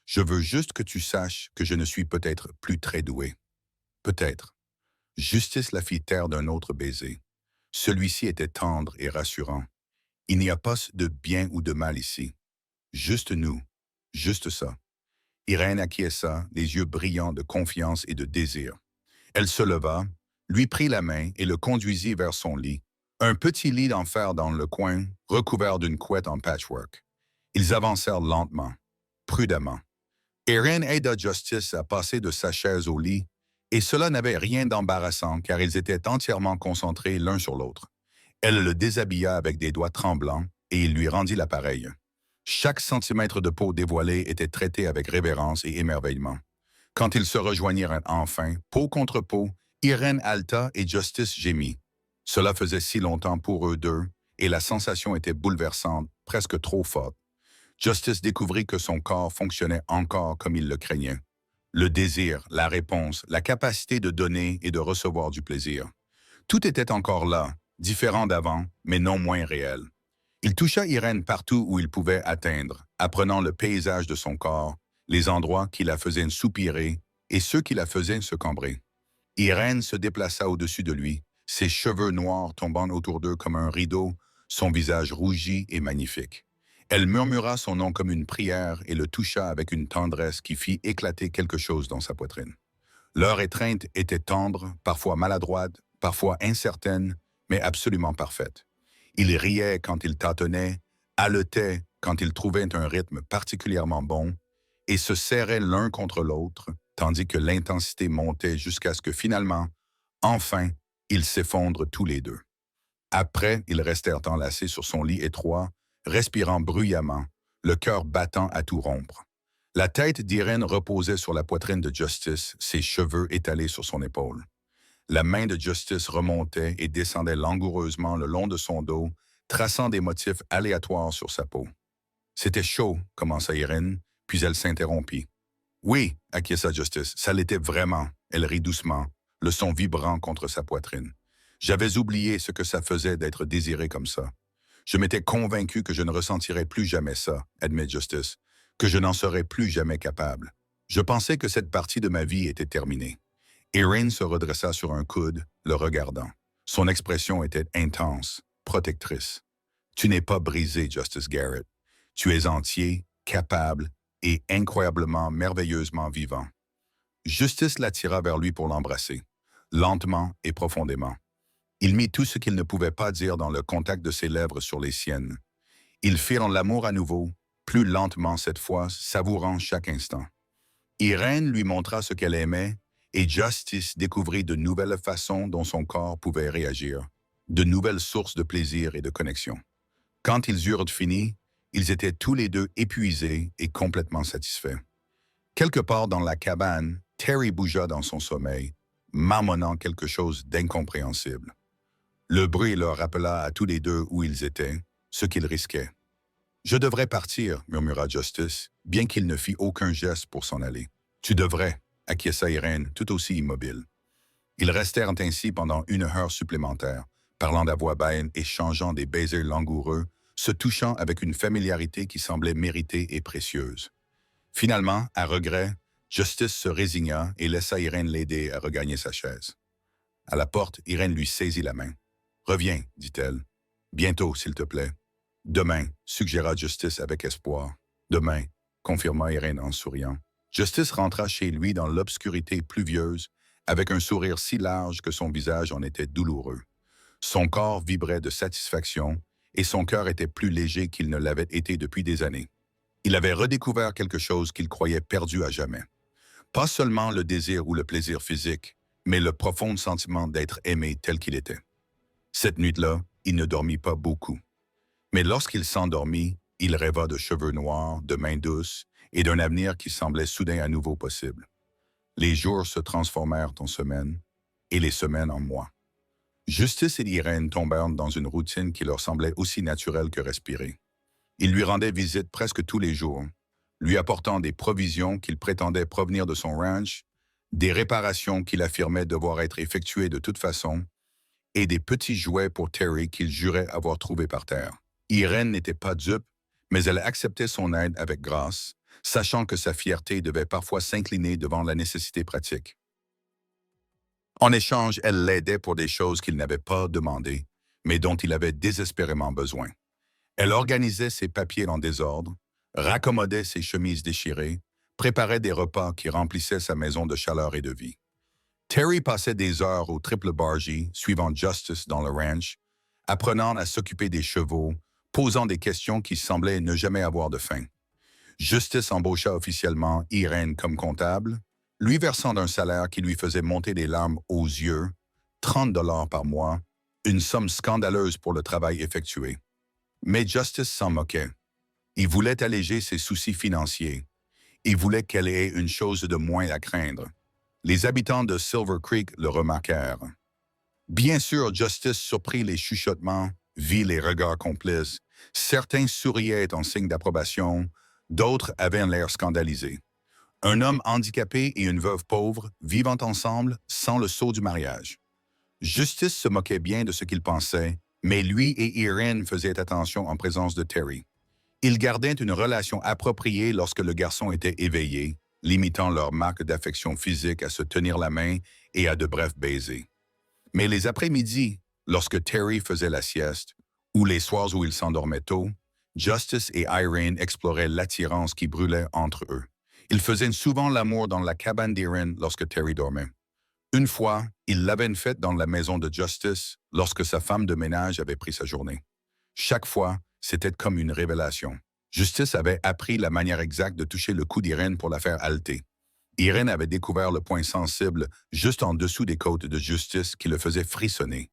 Je veux juste que tu saches que je ne suis peut-être plus très doué. » Peut-être. Justice la fit taire d'un autre baiser. Celui-ci était tendre et rassurant. Il n'y a pas de bien ou de mal ici. Juste nous. Juste ça. Irène acquiesça, les yeux brillants de confiance et de désir. Elle se leva, lui prit la main et le conduisit vers son lit. Un petit lit en fer dans le coin, recouvert d'une couette en patchwork. Ils avancèrent lentement, prudemment. Irène aida Justice à passer de sa chaise au lit, et cela n'avait rien d'embarrassant car ils étaient entièrement concentrés l'un sur l'autre. Elle le déshabilla avec des doigts tremblants et il lui rendit l'appareil. Chaque centimètre de peau dévoilée était traité avec révérence et émerveillement. Quand ils se rejoignirent enfin, peau contre peau, Irène haleta et Justice gémit. Cela faisait si longtemps pour eux deux, et la sensation était bouleversante, presque trop forte. Justice découvrit que son corps fonctionnait encore comme il le craignait. Le désir, la réponse, la capacité de donner et de recevoir du plaisir. Tout était encore là, différent d'avant, mais non moins réel. Il toucha Irène partout où il pouvait atteindre, apprenant le paysage de son corps, les endroits qui la faisaient soupirer et ceux qui la faisaient se cambrer. Irène se déplaça au-dessus de lui, ses cheveux noirs tombant autour d'eux comme un rideau, son visage rougi et magnifique. Elle murmura son nom comme une prière et le toucha avec une tendresse qui fit éclater quelque chose dans sa poitrine. Leur étreinte était tendre, parfois maladroite, parfois incertaine, mais absolument parfaite. Ils riaient quand ils tâtonnaient, haletaient quand ils trouvaient un rythme particulièrement bon, et se serraient l'un contre l'autre, tandis que l'intensité montait jusqu'à ce que finalement, enfin, ils s'effondrent tous les deux. Après, ils restèrent enlacés sur son lit étroit, respirant bruyamment, le cœur battant à tout rompre. La tête d'Irène reposait sur la poitrine de Justice, ses cheveux étalés sur son épaule. La main de Justice remontait et descendait langoureusement le long de son dos, traçant des motifs aléatoires sur sa peau. C'était chaud, commença Irène, puis elle s'interrompit. Oui, acquiesça Justice, ça l'était vraiment. Elle rit doucement, le son vibrant contre sa poitrine. J'avais oublié ce que ça faisait d'être désiré comme ça. Je m'étais convaincu que je ne ressentirais plus jamais ça, admet Justice, que je n'en serais plus jamais capable. Je pensais que cette partie de ma vie était terminée. Irène se redressa sur un coude, le regardant. Son expression était intense, protectrice. Tu n'es pas brisé, Justice Garrett. Tu es entier, capable et incroyablement, merveilleusement vivant. Justice l'attira vers lui pour l'embrasser, lentement et profondément. Il mit tout ce qu'il ne pouvait pas dire dans le contact de ses lèvres sur les siennes. Ils firent l'amour à nouveau, plus lentement cette fois, savourant chaque instant. Irène lui montra ce qu'elle aimait, et Justice découvrit de nouvelles façons dont son corps pouvait réagir, de nouvelles sources de plaisir et de connexion. Quand ils eurent fini, ils étaient tous les deux épuisés et complètement satisfaits. Quelque part dans la cabane, Terry bougea dans son sommeil, marmonnant quelque chose d'incompréhensible. Le bruit leur rappela à tous les deux où ils étaient, ce qu'ils risquaient. « Je devrais partir, » murmura Justice, bien qu'il ne fit aucun geste pour s'en aller. « Tu devrais, » acquiesça Irène, tout aussi immobile. Ils restèrent ainsi pendant 1 heure supplémentaire, parlant d'à voix basse, échangeant des baisers langoureux, se touchant avec une familiarité qui semblait méritée et précieuse. Finalement, à regret, Justice se résigna et laissa Irène l'aider à regagner sa chaise. À la porte, Irène lui saisit la main. « Reviens, dit-elle. Bientôt, s'il te plaît. »« Demain, » suggéra Justice avec espoir. « Demain, » confirma Irène en souriant. Justice rentra chez lui dans l'obscurité pluvieuse, avec un sourire si large que son visage en était douloureux. Son corps vibrait de satisfaction et son cœur était plus léger qu'il ne l'avait été depuis des années. Il avait redécouvert quelque chose qu'il croyait perdu à jamais. Pas seulement le désir ou le plaisir physique, mais le profond sentiment d'être aimé tel qu'il était. Cette nuit-là, il ne dormit pas beaucoup. Mais lorsqu'il s'endormit, il rêva de cheveux noirs, de mains douces et d'un avenir qui semblait soudain à nouveau possible. Les jours se transformèrent en semaines et les semaines en mois. Justice et Irène tombèrent dans une routine qui leur semblait aussi naturelle que respirer. Il lui rendait visite presque tous les jours, lui apportant des provisions qu'il prétendait provenir de son ranch, des réparations qu'il affirmait devoir être effectuées de toute façon, et des petits jouets pour Terry qu'il jurait avoir trouvés par terre. Irène n'était pas dupe, mais elle acceptait son aide avec grâce, sachant que sa fierté devait parfois s'incliner devant la nécessité pratique. En échange, elle l'aidait pour des choses qu'il n'avait pas demandées, mais dont il avait désespérément besoin. Elle organisait ses papiers en désordre, raccommodait ses chemises déchirées, préparait des repas qui remplissaient sa maison de chaleur et de vie. Terry passait des heures au Triple Bargy, suivant Justice dans le ranch, apprenant à s'occuper des chevaux, posant des questions qui semblaient ne jamais avoir de fin. Justice embaucha officiellement Irène comme comptable, lui versant un salaire qui lui faisait monter des larmes aux yeux, 30 $ par mois, une somme scandaleuse pour le travail effectué. Mais Justice s'en moquait. Il voulait alléger ses soucis financiers. Il voulait qu'elle ait une chose de moins à craindre. Les habitants de Silver Creek le remarquèrent. Bien sûr, Justice surprit les chuchotements, vit les regards complices. Certains souriaient en signe d'approbation, d'autres avaient l'air scandalisés. Un homme handicapé et une veuve pauvre vivant ensemble sans le sceau du mariage. Justice se moquait bien de ce qu'il pensait, mais lui et Irène faisaient attention en présence de Terry. Ils gardaient une relation appropriée lorsque le garçon était éveillé, limitant leur marque d'affection physique à se tenir la main et à de brefs baisers. Mais les après-midi, lorsque Terry faisait la sieste, ou les soirs où il s'endormait tôt, Justice et Irene exploraient l'attirance qui brûlait entre eux. Ils faisaient souvent l'amour dans la cabane d'Irene lorsque Terry dormait. Une fois, il l'avait faite dans la maison de Justice lorsque sa femme de ménage avait pris sa journée. Chaque fois, c'était comme une révélation. Justice avait appris la manière exacte de toucher le cou d'Irène pour la faire halter. Irène avait découvert le point sensible juste en dessous des côtes de Justice qui le faisait frissonner.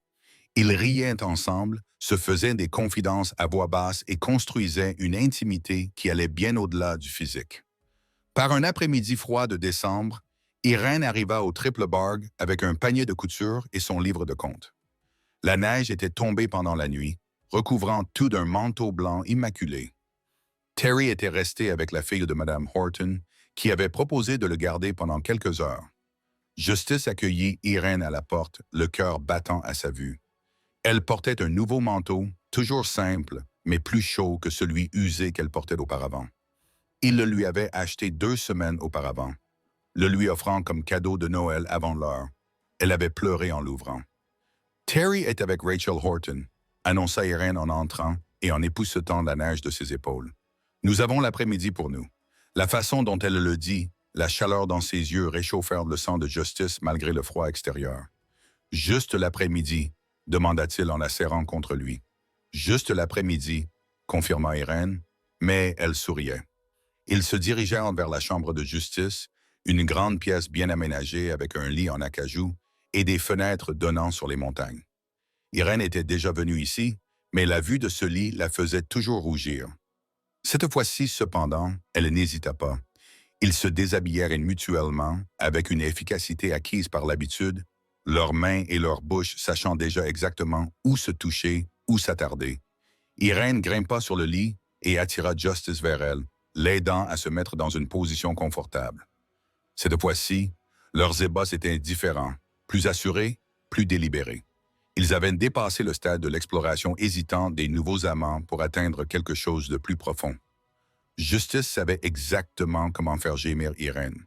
Ils riaient ensemble, se faisaient des confidences à voix basse et construisaient une intimité qui allait bien au-delà du physique. Par un après-midi froid de décembre, Irène arriva au Triple Barg avec un panier de couture et son livre de comptes. La neige était tombée pendant la nuit, recouvrant tout d'un manteau blanc immaculé. Terry était resté avec la fille de Mme Horton, qui avait proposé de le garder pendant quelques heures. Justice accueillit Irène à la porte, le cœur battant à sa vue. Elle portait un nouveau manteau, toujours simple, mais plus chaud que celui usé qu'elle portait auparavant. Il le lui avait acheté 2 semaines auparavant, le lui offrant comme cadeau de Noël avant l'heure. Elle avait pleuré en l'ouvrant. Terry est avec Rachel Horton, annonça Irène en entrant et en époussetant la neige de ses épaules. Nous avons l'après-midi pour nous. La façon dont elle le dit, la chaleur dans ses yeux réchauffèrent le sang de Justice malgré le froid extérieur. Juste l'après-midi, demanda-t-il en la serrant contre lui. Juste l'après-midi, confirma Irène, mais elle souriait. Ils se dirigèrent vers la chambre de Justice, une grande pièce bien aménagée avec un lit en acajou et des fenêtres donnant sur les montagnes. Irène était déjà venue ici, mais la vue de ce lit la faisait toujours rougir. Cette fois-ci, cependant, elle n'hésita pas. Ils se déshabillèrent mutuellement, avec une efficacité acquise par l'habitude, leurs mains et leurs bouches sachant déjà exactement où se toucher, où s'attarder. Irène grimpa sur le lit et attira Justice vers elle, l'aidant à se mettre dans une position confortable. Cette fois-ci, leurs ébats étaient différents, plus assurés, plus délibérés. Ils avaient dépassé le stade de l'exploration hésitante des nouveaux amants pour atteindre quelque chose de plus profond. Justice savait exactement comment faire gémir Irène.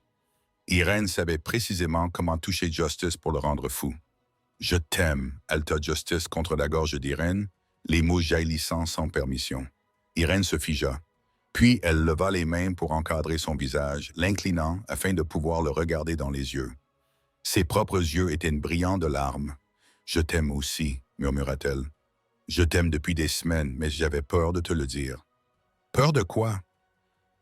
Irène savait précisément comment toucher Justice pour le rendre fou. « Je t'aime », haleta Justice contre la gorge d'Irène, les mots jaillissant sans permission. Irène se figea. Puis elle leva les mains pour encadrer son visage, l'inclinant afin de pouvoir le regarder dans les yeux. Ses propres yeux étaient brillants de larmes. « Je t'aime aussi », murmura-t-elle. « Je t'aime depuis des semaines, mais j'avais peur de te le dire. » « Peur de quoi? »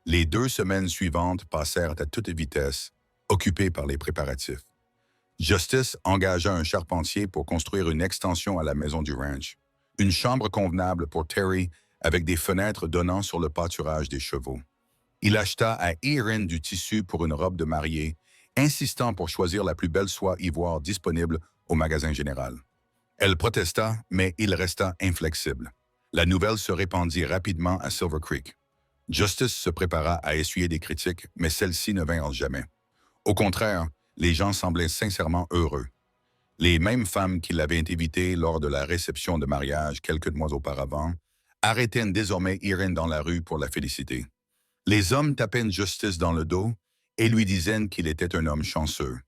Les 2 semaines suivantes passèrent à toute vitesse, occupées par les préparatifs. Justice engagea un charpentier pour construire une extension à la maison du ranch, une chambre convenable pour Terry avec des fenêtres donnant sur le pâturage des chevaux. Il acheta à Irène du tissu pour une robe de mariée, insistant pour choisir la plus belle soie ivoire disponible au magasin général. Elle protesta, mais il resta inflexible. La nouvelle se répandit rapidement à Silver Creek. Justice se prépara à essuyer des critiques, mais celles-ci ne vinrent jamais. Au contraire, les gens semblaient sincèrement heureux. Les mêmes femmes qui l'avaient invité lors de la réception de mariage quelques mois auparavant arrêtaient désormais Irène dans la rue pour la féliciter. Les hommes tapaient Justice dans le dos et lui disaient qu'il était un homme chanceux.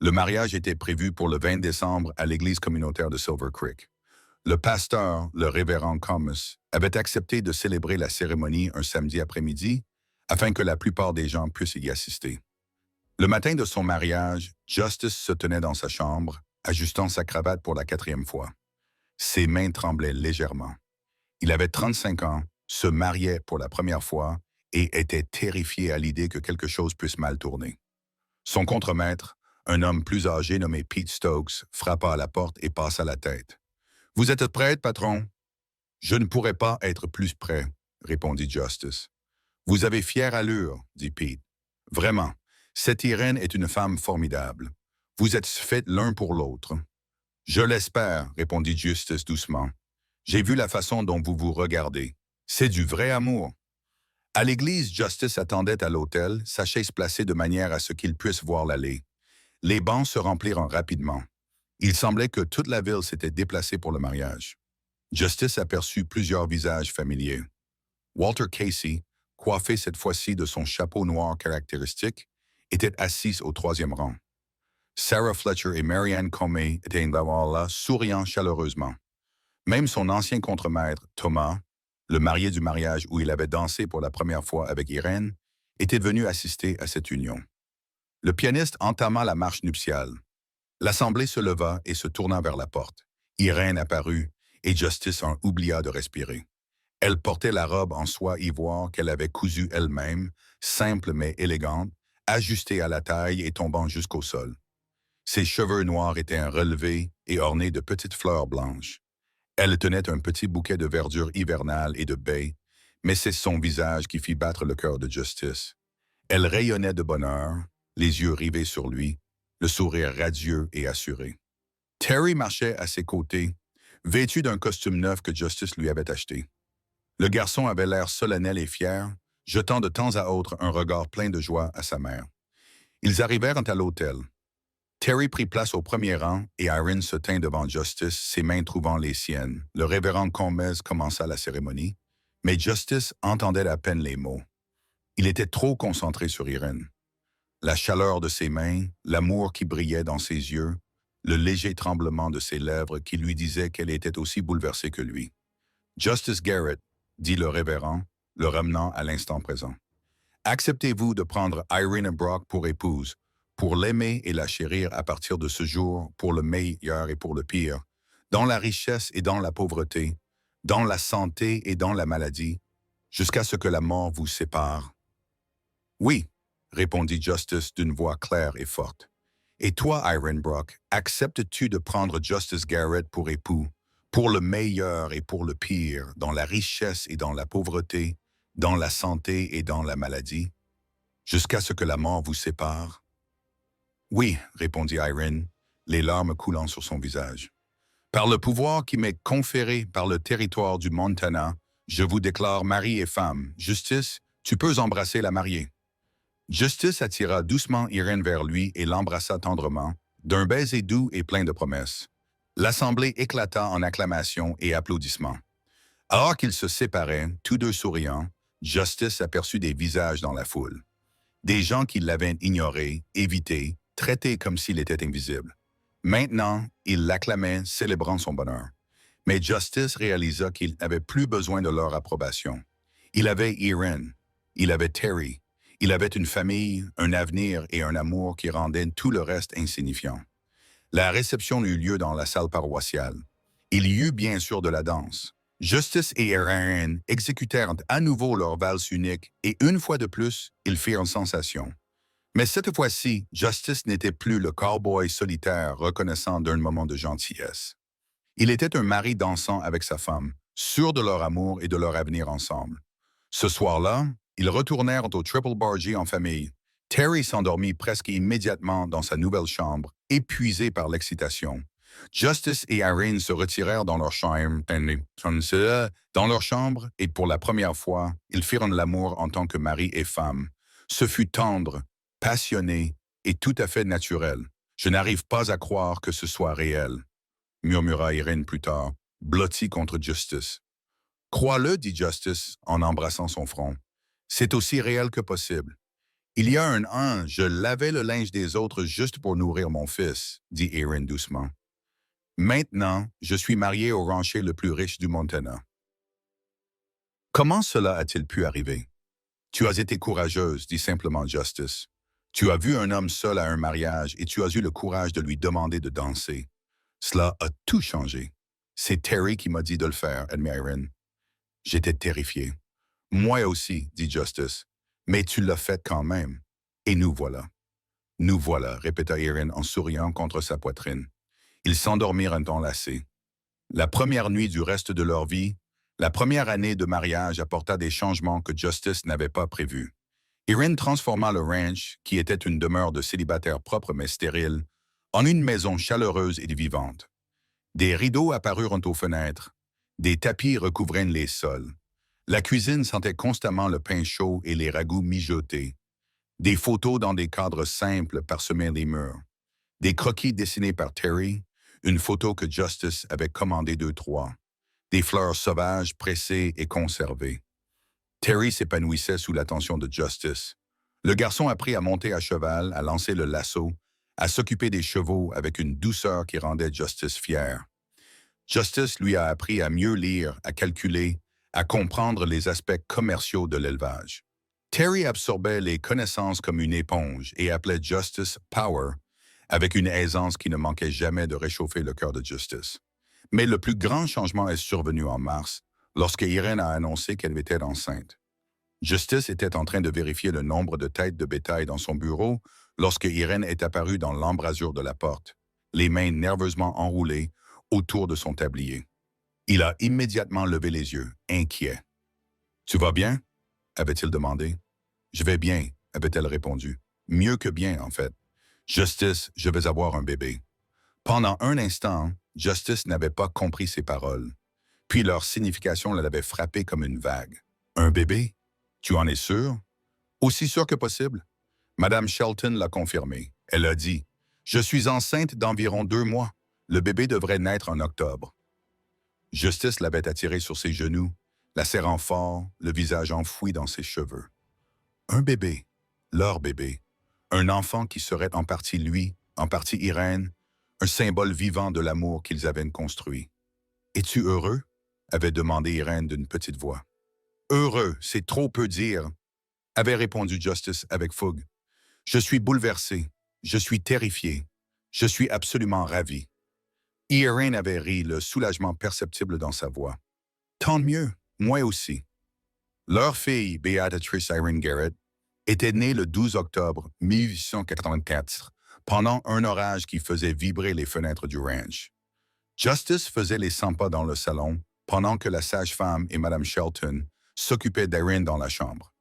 Le mariage était prévu pour le 20 décembre à l'église communautaire de Silver Creek. Le pasteur, le révérend Comus, avait accepté de célébrer la cérémonie un samedi après-midi afin que la plupart des gens puissent y assister. Le matin de son mariage, Justice se tenait dans sa chambre, ajustant sa cravate pour la 4e fois. Ses mains tremblaient légèrement. Il avait 35 ans, se mariait pour la première fois et était terrifié à l'idée que quelque chose puisse mal tourner. Son contremaître, un homme plus âgé nommé Pete Stokes, frappa à la porte et passa la tête. « Vous êtes prête, patron? »« Je ne pourrais pas être plus prêt, » répondit Justice. « Vous avez fière allure, » dit Pete. « Vraiment, cette Irène est une femme formidable. Vous êtes faits l'un pour l'autre. »« Je l'espère, » répondit Justice doucement. « J'ai vu la façon dont vous vous regardez. C'est du vrai amour. » À l'église, Justice attendait à l'autel, sa chaise placée de manière à ce qu'il puisse voir l'allée. Les bancs se remplirent rapidement. Il semblait que toute la ville s'était déplacée pour le mariage. Justice aperçut plusieurs visages familiers. Walter Casey, coiffé cette fois-ci de son chapeau noir caractéristique, était assise au 3e rang. Sarah Fletcher et Marianne Comey étaient là, souriant chaleureusement. Même son ancien contremaître, Thomas, le marié du mariage où il avait dansé pour la première fois avec Irène, était venu assister à cette union. Le pianiste entama la marche nuptiale. L'assemblée se leva et se tourna vers la porte. Irène apparut et Justice en oublia de respirer. Elle portait la robe en soie ivoire qu'elle avait cousue elle-même, simple mais élégante, ajustée à la taille et tombant jusqu'au sol. Ses cheveux noirs étaient relevés et ornés de petites fleurs blanches. Elle tenait un petit bouquet de verdure hivernale et de baies, mais c'est son visage qui fit battre le cœur de Justice. Elle rayonnait de bonheur, les yeux rivés sur lui, le sourire radieux et assuré. Terry marchait à ses côtés, vêtu d'un costume neuf que Justice lui avait acheté. Le garçon avait l'air solennel et fier, jetant de temps à autre un regard plein de joie à sa mère. Ils arrivèrent à l'autel. Terry prit place au premier rang et Irene se tint devant Justice, ses mains trouvant les siennes. Le révérend Gomez commença la cérémonie, mais Justice entendait à peine les mots. Il était trop concentré sur Irene. La chaleur de ses mains, l'amour qui brillait dans ses yeux, le léger tremblement de ses lèvres qui lui disait qu'elle était aussi bouleversée que lui. « Justice Garrett, » dit le révérend, le ramenant à l'instant présent. « Acceptez-vous de prendre Irene Brock pour épouse, pour l'aimer et la chérir à partir de ce jour, pour le meilleur et pour le pire, dans la richesse et dans la pauvreté, dans la santé et dans la maladie, jusqu'à ce que la mort vous sépare? » « Oui, » répondit Justice d'une voix claire et forte. « Et toi, Irene Brock, acceptes-tu de prendre Justice Garrett pour époux, pour le meilleur et pour le pire, dans la richesse et dans la pauvreté, dans la santé et dans la maladie, jusqu'à ce que la mort vous sépare? » « Oui, » répondit Irene, les larmes coulant sur son visage. « Par le pouvoir qui m'est conféré par le territoire du Montana, je vous déclare mari et femme. Justice, tu peux embrasser la mariée. » Justice attira doucement Irene vers lui et l'embrassa tendrement, d'un baiser doux et plein de promesses. L'assemblée éclata en acclamations et applaudissements. Alors qu'ils se séparaient, tous deux souriants, Justice aperçut des visages dans la foule. Des gens qui l'avaient ignoré, évité, traité comme s'il était invisible. Maintenant, ils l'acclamaient, célébrant son bonheur. Mais Justice réalisa qu'il n'avait plus besoin de leur approbation. Il avait Irene, il avait Terry, il avait une famille, un avenir et un amour qui rendaient tout le reste insignifiant. La réception eut lieu dans la salle paroissiale. Il y eut bien sûr de la danse. Justice et Irene exécutèrent à nouveau leur valse unique et une fois de plus, ils firent sensation. Mais cette fois-ci, Justice n'était plus le cow-boy solitaire reconnaissant d'un moment de gentillesse. Il était un mari dansant avec sa femme, sûr de leur amour et de leur avenir ensemble. Ce soir-là, ils retournèrent au Triple Bargee en famille. Terry s'endormit presque immédiatement dans sa nouvelle chambre, épuisé par l'excitation. Justice et Irene se retirèrent dans leur chambre, et pour la première fois, ils firent l'amour en tant que mari et femme. Ce fut tendre, passionné et tout à fait naturel. « Je n'arrive pas à croire que ce soit réel, » murmura Irene plus tard, blottie contre Justice. « Crois-le, » dit Justice en embrassant son front. « C'est aussi réel que possible. Il y a un an, je lavais le linge des autres juste pour nourrir mon fils, » dit Irene doucement. Maintenant, je suis marié au rancher le plus riche du Montana. Comment cela a-t-il pu arriver? Tu as été courageuse, dit simplement Justice. Tu as vu un homme seul à un mariage et tu as eu le courage de lui demander de danser. Cela a tout changé. C'est Terry qui m'a dit de le faire, admet Erin. J'étais terrifié. Moi aussi, dit Justice. Mais tu l'as fait quand même. Et nous voilà. Nous voilà, répéta Erin en souriant contre sa poitrine. Ils s'endormirent un temps lassé. La première nuit du reste de leur vie, la première année de mariage apporta des changements que Justice n'avait pas prévus. Erin transforma le ranch, qui était une demeure de célibataire propre mais stérile, en une maison chaleureuse et vivante. Des rideaux apparurent aux fenêtres. Des tapis recouvraient les sols. La cuisine sentait constamment le pain chaud et les ragoûts mijotés. Des photos dans des cadres simples parsemaient les murs. Des croquis dessinés par Terry, une photo que Justice avait commandée deux-trois. Des fleurs sauvages pressées et conservées. Terry s'épanouissait sous l'attention de Justice. Le garçon apprit à monter à cheval, à lancer le lasso, à s'occuper des chevaux avec une douceur qui rendait Justice fier. Justice lui a appris à mieux lire, à calculer, à comprendre les aspects commerciaux de l'élevage. Terry absorbait les connaissances comme une éponge et appelait Justice Power, avec une aisance qui ne manquait jamais de réchauffer le cœur de Justice. Mais le plus grand changement est survenu en mars, lorsque Irène a annoncé qu'elle était enceinte. Justice était en train de vérifier le nombre de têtes de bétail dans son bureau lorsque Irène est apparue dans l'embrasure de la porte, les mains nerveusement enroulées autour de son tablier. Il a immédiatement levé les yeux, inquiet. « Tu vas bien? » avait-il demandé. « Je vais bien, » avait-elle répondu. « Mieux que bien, en fait. Justice, je vais avoir un bébé. » Pendant un instant, Justice n'avait pas compris ses paroles. Puis leur signification l'avait frappé comme une vague. « Un bébé? Tu en es sûr? » « Aussi sûr que possible. » Madame Shelton l'a confirmé. Elle a dit « Je suis enceinte d'environ 2 mois. Le bébé devrait naître en octobre. » Justice l'avait attiré sur ses genoux, la serrant fort, le visage enfoui dans ses cheveux. Un bébé, leur bébé, un enfant qui serait en partie lui, en partie Irène, un symbole vivant de l'amour qu'ils avaient construit. « Es-tu heureux? » avait demandé Irène d'une petite voix. « Heureux, c'est trop peu dire, » avait répondu Justice avec fougue. « Je suis bouleversé, je suis terrifié, je suis absolument ravi. » Irène avait ri, le soulagement perceptible dans sa voix. « Tant mieux, moi aussi. » Leur fille, Beatrice Irene Garrett, était née le 12 octobre 1884, pendant un orage qui faisait vibrer les fenêtres du ranch. Justice faisait les 100 pas dans le salon, pendant que la sage-femme et Madame Shelton s'occupaient d'Irene dans la chambre.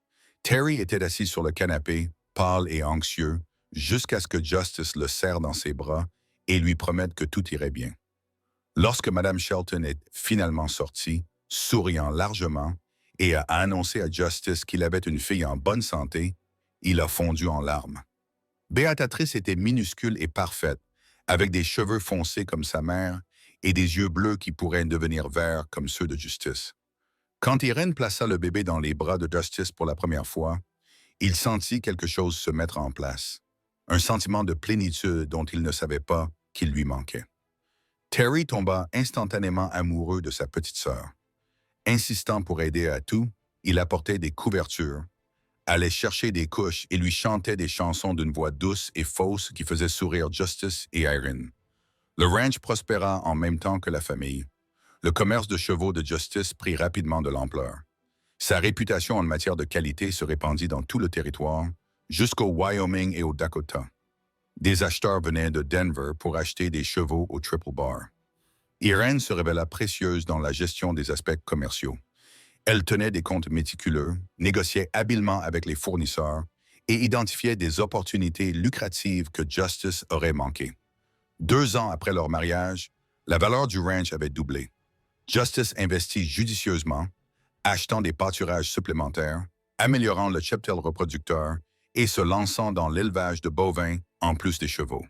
Terry était assis sur le canapé, pâle et anxieux, jusqu'à ce que Justice le serre dans ses bras et lui promette que tout irait bien. Lorsque Madame Shelton est finalement sortie, souriant largement, et a annoncé à Justice qu'il avait une fille en bonne santé, il a fondu en larmes. Béatrice était minuscule et parfaite, avec des cheveux foncés comme sa mère et des yeux bleus qui pourraient devenir verts comme ceux de Justice. Quand Irène plaça le bébé dans les bras de Justice pour la première fois, il sentit quelque chose se mettre en place, un sentiment de plénitude dont il ne savait pas qu'il lui manquait. Terry tomba instantanément amoureux de sa petite sœur. Insistant pour aider à tout, il apportait des couvertures, allait chercher des couches et lui chantait des chansons d'une voix douce et fausse qui faisait sourire Justice et Irene. Le ranch prospéra en même temps que la famille. Le commerce de chevaux de Justice prit rapidement de l'ampleur. Sa réputation en matière de qualité se répandit dans tout le territoire, jusqu'au Wyoming et au Dakota. Des acheteurs venaient de Denver pour acheter des chevaux au Triple Bar. Irène se révéla précieuse dans la gestion des aspects commerciaux. Elle tenait des comptes méticuleux, négociait habilement avec les fournisseurs et identifiait des opportunités lucratives que Justice aurait manquées. 2 ans après leur mariage, la valeur du ranch avait doublé. Justice investit judicieusement, achetant des pâturages supplémentaires, améliorant le cheptel reproducteur et se lançant dans l'élevage de bovins en plus des chevaux.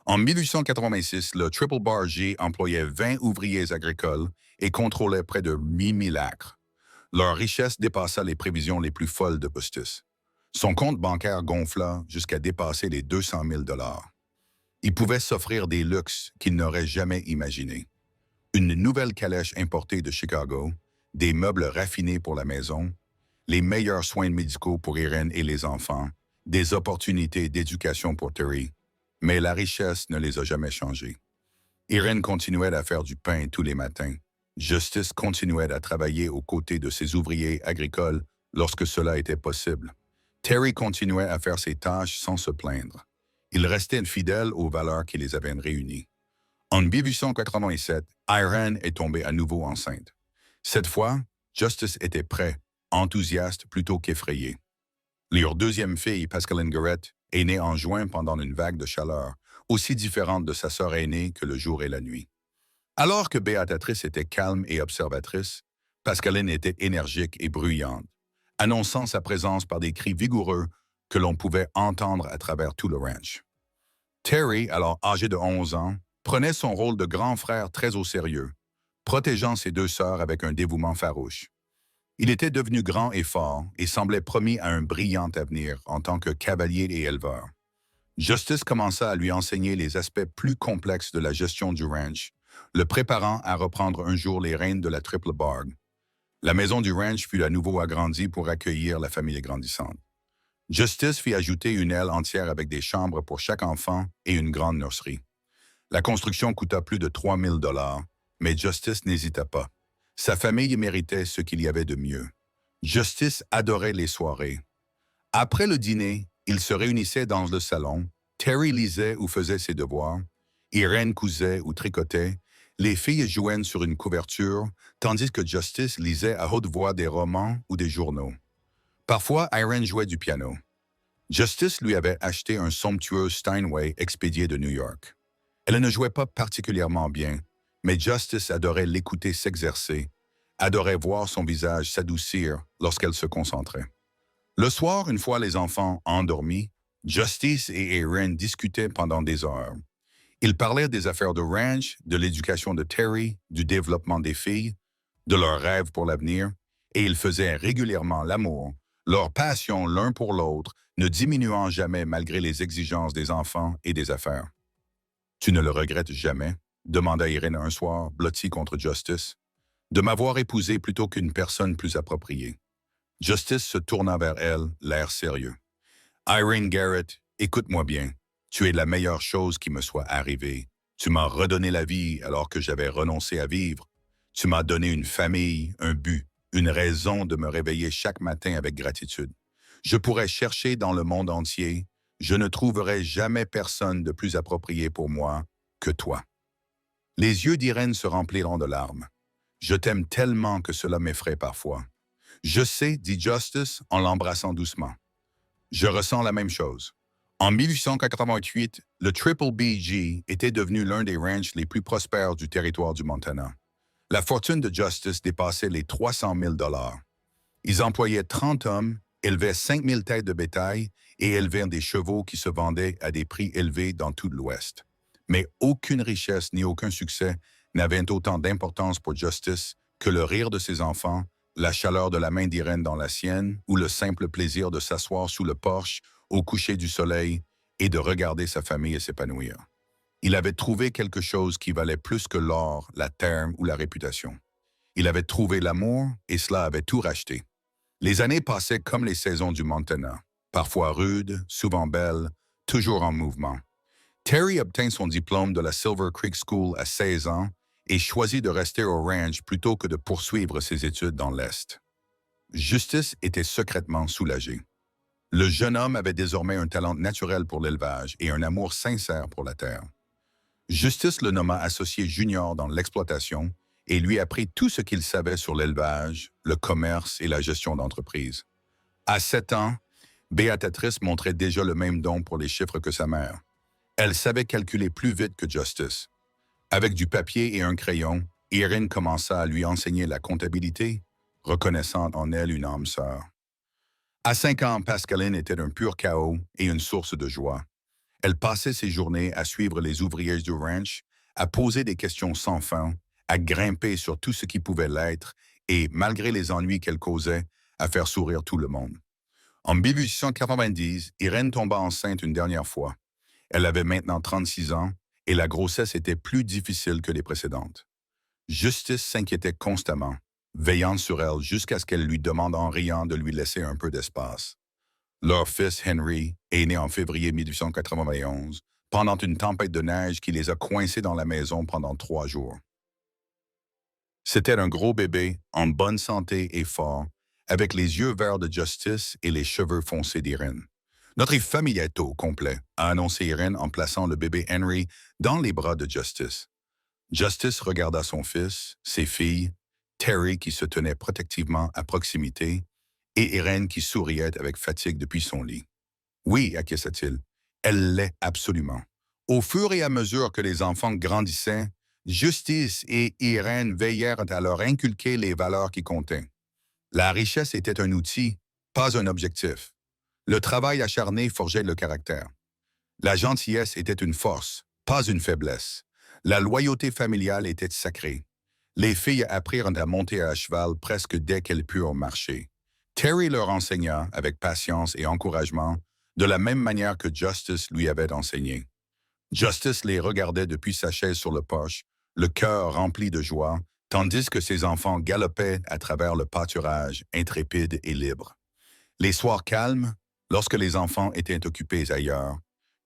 En 1886, le Triple Bar G employait 20 ouvriers agricoles et contrôlait près de 8 000 acres. Leur richesse dépassa les prévisions les plus folles de Justice. Son compte bancaire gonfla jusqu'à dépasser les 200 000 $. Ils pouvaient s'offrir des luxes qu'ils n'auraient jamais imaginés. Une nouvelle calèche importée de Chicago, des meubles raffinés pour la maison, les meilleurs soins médicaux pour Irène et les enfants, des opportunités d'éducation pour Terry. Mais la richesse ne les a jamais changés. Irène continuait à faire du pain tous les matins. Justice continuait à travailler aux côtés de ses ouvriers agricoles lorsque cela était possible. Terry continuait à faire ses tâches sans se plaindre. Il restait fidèle aux valeurs qui les avaient réunis. En 1887, Irene est tombée à nouveau enceinte. Cette fois, Justice était prêt, enthousiaste plutôt qu'effrayé. Leur deuxième fille, Pascaline Garrett, est née en juin pendant une vague de chaleur, aussi différente de sa sœur aînée que le jour et la nuit. Alors que Béatrice était calme et observatrice, Pascaline était énergique et bruyante, annonçant sa présence par des cris vigoureux que l'on pouvait entendre à travers tout le ranch. Terry, alors âgé de 11 ans, prenait son rôle de grand frère très au sérieux, protégeant ses deux sœurs avec un dévouement farouche. Il était devenu grand et fort et semblait promis à un brillant avenir en tant que cavalier et éleveur. Justice commença à lui enseigner les aspects plus complexes de la gestion du ranch, le préparant à reprendre un jour les rênes de la Triple Barg. La maison du ranch fut à nouveau agrandie pour accueillir la famille grandissante. Justice fit ajouter une aile entière avec des chambres pour chaque enfant et une grande nurserie. La construction coûta plus de 3 000 $, mais Justice n'hésita pas. Sa famille méritait ce qu'il y avait de mieux. Justice adorait les soirées. Après le dîner, ils se réunissaient dans le salon. Terry lisait ou faisait ses devoirs. Irène cousait ou tricotait. Les filles jouaient sur une couverture, tandis que Justice lisait à haute voix des romans ou des journaux. Parfois, Irène jouait du piano. Justice lui avait acheté un somptueux Steinway expédié de New York. Elle ne jouait pas particulièrement bien, mais Justice adorait l'écouter s'exercer, adorait voir son visage s'adoucir lorsqu'elle se concentrait. Le soir, une fois les enfants endormis, Justice et Irène discutaient pendant des heures. Ils parlaient des affaires de ranch, de l'éducation de Terry, du développement des filles, de leurs rêves pour l'avenir, et ils faisaient régulièrement l'amour, leur passion l'un pour l'autre, ne diminuant jamais malgré les exigences des enfants et des affaires. « Tu ne le regrettes jamais ?» demanda Irène un soir, blottie contre Justice. « De m'avoir épousé plutôt qu'une personne plus appropriée. » Justice se tourna vers elle, l'air sérieux. « Irene Garrett, écoute-moi bien. Tu es la meilleure chose qui me soit arrivée. Tu m'as redonné la vie alors que j'avais renoncé à vivre. Tu m'as donné une famille, un but, une raison de me réveiller chaque matin avec gratitude. Je pourrais chercher dans le monde entier. Je ne trouverai jamais personne de plus approprié pour moi que toi. » Les yeux d'Irène se rempliront de larmes. « Je t'aime tellement que cela m'effraie parfois. »« Je sais, dit Justice en l'embrassant doucement. Je ressens la même chose. » En 1888, le Triple BG était devenu l'un des ranchs les plus prospères du territoire du Montana. La fortune de Justice dépassait les 300 000 $. Ils employaient 30 hommes, élevaient 5 000 têtes de bétail et élevaient des chevaux qui se vendaient à des prix élevés dans tout l'Ouest. Mais aucune richesse ni aucun succès n'avaient autant d'importance pour Justice que le rire de ses enfants, la chaleur de la main d'Irène dans la sienne ou le simple plaisir de s'asseoir sous le porche au coucher du soleil et de regarder sa famille s'épanouir. Il avait trouvé quelque chose qui valait plus que l'or, la terre ou la réputation. Il avait trouvé l'amour et cela avait tout racheté. Les années passaient comme les saisons du Montana, parfois rudes, souvent belles, toujours en mouvement. Terry obtint son diplôme de la Silver Creek School à 16 ans et choisit de rester au ranch plutôt que de poursuivre ses études dans l'Est. Justice était secrètement soulagé. Le jeune homme avait désormais un talent naturel pour l'élevage et un amour sincère pour la terre. Justice le nomma associé junior dans l'exploitation et lui apprit tout ce qu'il savait sur l'élevage, le commerce et la gestion d'entreprise. À 7 ans, Béatrice montrait déjà le même don pour les chiffres que sa mère. Elle savait calculer plus vite que Justice. Avec du papier et un crayon, Irène commença à lui enseigner la comptabilité, reconnaissant en elle une âme sœur. À 5 ans, Pascaline était un pur chaos et une source de joie. Elle passait ses journées à suivre les ouvriers du ranch, à poser des questions sans fin, à grimper sur tout ce qui pouvait l'être et, malgré les ennuis qu'elle causait, à faire sourire tout le monde. En 1890, Irène tomba enceinte une dernière fois. Elle avait maintenant 36 ans et la grossesse était plus difficile que les précédentes. Justice s'inquiétait constamment, veillant sur elle jusqu'à ce qu'elle lui demande en riant de lui laisser un peu d'espace. Leur fils Henry est né en février 1891, pendant une tempête de neige qui les a coincés dans la maison pendant 3 jours. C'était un gros bébé, en bonne santé et fort, avec les yeux verts de Justice et les cheveux foncés d'Irene. Notre famille est au complet, a annoncé Irene en plaçant le bébé Henry dans les bras de Justice. Justice regarda son fils, ses filles, Terry qui se tenait protectivement à proximité, et Irene qui souriait avec fatigue depuis son lit. Oui, acquiesça-t-il, elle l'est absolument. Au fur et à mesure que les enfants grandissaient, Justice et Irene veillèrent à leur inculquer les valeurs qui comptaient. La richesse était un outil, pas un objectif. Le travail acharné forgeait le caractère. La gentillesse était une force, pas une faiblesse. La loyauté familiale était sacrée. Les filles apprirent à monter à cheval presque dès qu'elles purent marcher. Terry leur enseigna, avec patience et encouragement, de la même manière que Justice lui avait enseigné. Justice les regardait depuis sa chaise sur le porche, le cœur rempli de joie, tandis que ses enfants galopaient à travers le pâturage, intrépides et libres. Les soirs calmes, lorsque les enfants étaient occupés ailleurs,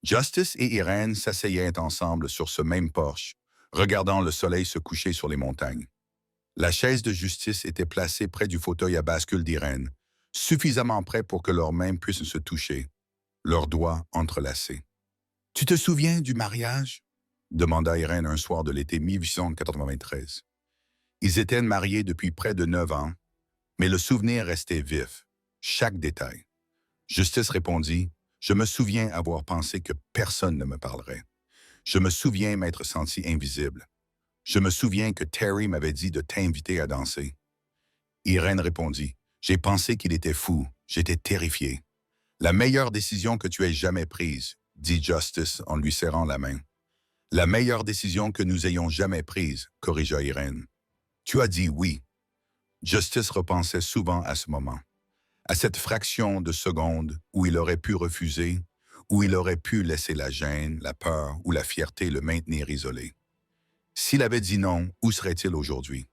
Justice et Irene s'asseyaient ensemble sur ce même porche, regardant le soleil se coucher sur les montagnes. La chaise de Justice était placée près du fauteuil à bascule d'Irene, suffisamment près pour que leurs mains puissent se toucher, leurs doigts entrelacés. « Tu te souviens du mariage ?» demanda Irene un soir de l'été 1893. Ils étaient mariés depuis près de 9 ans, mais le souvenir restait vif, chaque détail. Justice répondit, « Je me souviens avoir pensé que personne ne me parlerait. Je me souviens m'être senti invisible. Je me souviens que Terry m'avait dit de t'inviter à danser. » Irene répondit, « J'ai pensé qu'il était fou, j'étais terrifié. »« La meilleure décision que tu aies jamais prise, » dit Justice en lui serrant la main. « La meilleure décision que nous ayons jamais prise, » corrigea Irene. « Tu as dit oui. » Justice repensait souvent à ce moment, à cette fraction de seconde où il aurait pu refuser, où il aurait pu laisser la gêne, la peur ou la fierté le maintenir isolé. S'il avait dit non, où serait-il aujourd'hui?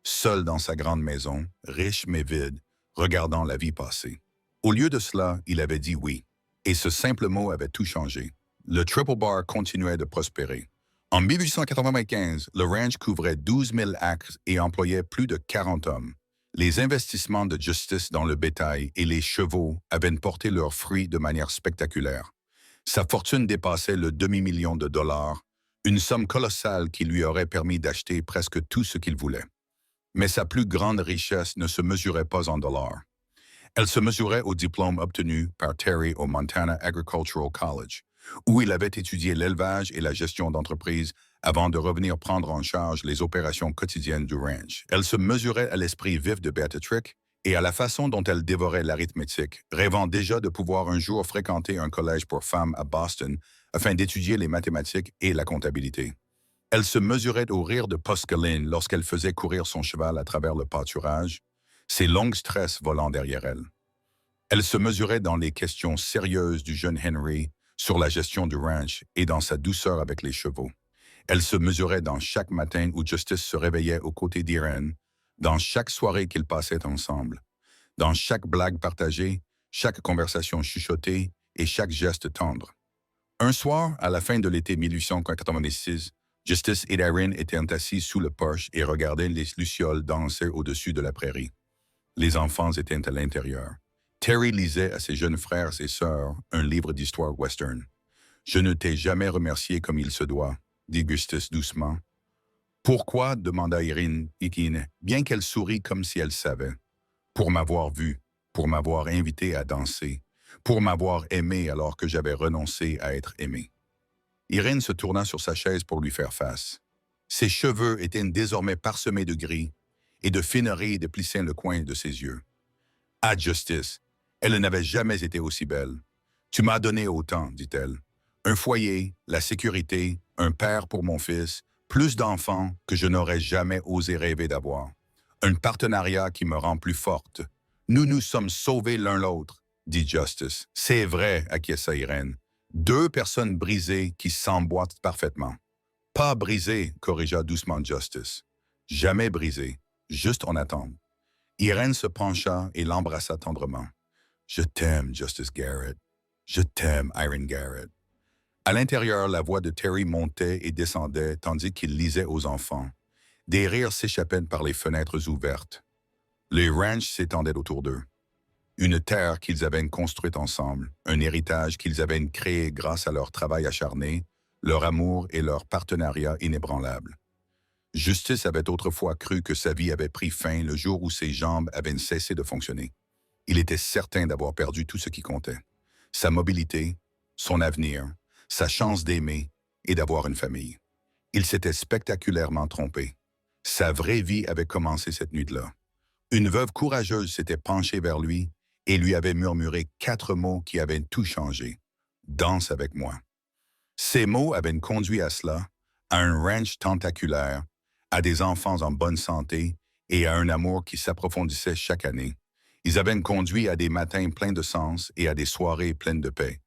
Seul dans sa grande maison, riche mais vide, regardant la vie passer. Au lieu de cela, il avait dit oui. Et ce simple mot avait tout changé. Le Triple Bar continuait de prospérer. En 1895, le ranch couvrait 12 000 acres et employait plus de 40 hommes. Les investissements de Justice dans le bétail et les chevaux avaient porté leurs fruits de manière spectaculaire. Sa fortune dépassait le demi-million de dollars, une somme colossale qui lui aurait permis d'acheter presque tout ce qu'il voulait. Mais sa plus grande richesse ne se mesurait pas en dollars. Elle se mesurait au diplôme obtenu par Terry au Montana Agricultural College, où il avait étudié l'élevage et la gestion d'entreprise avant de revenir prendre en charge les opérations quotidiennes du ranch. Elle se mesurait à l'esprit vif de Beatrice et à la façon dont elle dévorait l'arithmétique, rêvant déjà de pouvoir un jour fréquenter un collège pour femmes à Boston afin d'étudier les mathématiques et la comptabilité. Elle se mesurait au rire de Pascaline lorsqu'elle faisait courir son cheval à travers le pâturage, ses longues tresses volant derrière elle. Elle se mesurait dans les questions sérieuses du jeune Henry sur la gestion du ranch et dans sa douceur avec les chevaux. Elle se mesurait dans chaque matin où Justice se réveillait aux côtés d'Irene, dans chaque soirée qu'ils passaient ensemble, dans chaque blague partagée, chaque conversation chuchotée et chaque geste tendre. Un soir, à la fin de l'été 1896, Justice et Irene étaient assis sous le porche et regardaient les lucioles danser au-dessus de la prairie. Les enfants étaient à l'intérieur. Terry lisait à ses jeunes frères et sœurs un livre d'histoire western. « Je ne t'ai jamais remercié comme il se doit, » dit Justice doucement. « Pourquoi » demanda Irene, bien qu'elle sourit comme si elle savait. « Pour m'avoir vu, pour m'avoir invité à danser, pour m'avoir aimé alors que j'avais renoncé à être aimé. » Irene se tourna sur sa chaise pour lui faire face. Ses cheveux étaient désormais parsemés de gris et de fines rides plissaient le coin de ses yeux. « Ah, Justice, elle n'avait jamais été aussi belle. Tu m'as donné autant, dit-elle. Un foyer, la sécurité, un père pour mon fils, plus d'enfants que je n'aurais jamais osé rêver d'avoir. Un partenariat qui me rend plus forte. Nous nous sommes sauvés l'un l'autre, dit Justice. C'est vrai, acquiesça Irene. Deux personnes brisées qui s'emboîtent parfaitement. Pas brisées, corrigea doucement Justice. Jamais brisées, juste en attente. Irène se pencha et l'embrassa tendrement. Je t'aime, Justice Garrett. Je t'aime, Irene Garrett. À l'intérieur, la voix de Terry montait et descendait tandis qu'il lisait aux enfants. Des rires s'échappaient par les fenêtres ouvertes. Les ranchs s'étendaient autour d'eux. Une terre qu'ils avaient construite ensemble, un héritage qu'ils avaient créé grâce à leur travail acharné, leur amour et leur partenariat inébranlable. Justice avait autrefois cru que sa vie avait pris fin le jour où ses jambes avaient cessé de fonctionner. Il était certain d'avoir perdu tout ce qui comptait. Sa mobilité, son avenir, sa chance d'aimer et d'avoir une famille. Il s'était spectaculairement trompé. Sa vraie vie avait commencé cette nuit-là. Une veuve courageuse s'était penchée vers lui et lui avait murmuré 4 mots qui avaient tout changé. « Danse avec moi ». Ces mots avaient conduit à cela, à un ranch tentaculaire, à des enfants en bonne santé et à un amour qui s'approfondissait chaque année. Ils avaient conduit à des matins pleins de sens et à des soirées pleines de paix.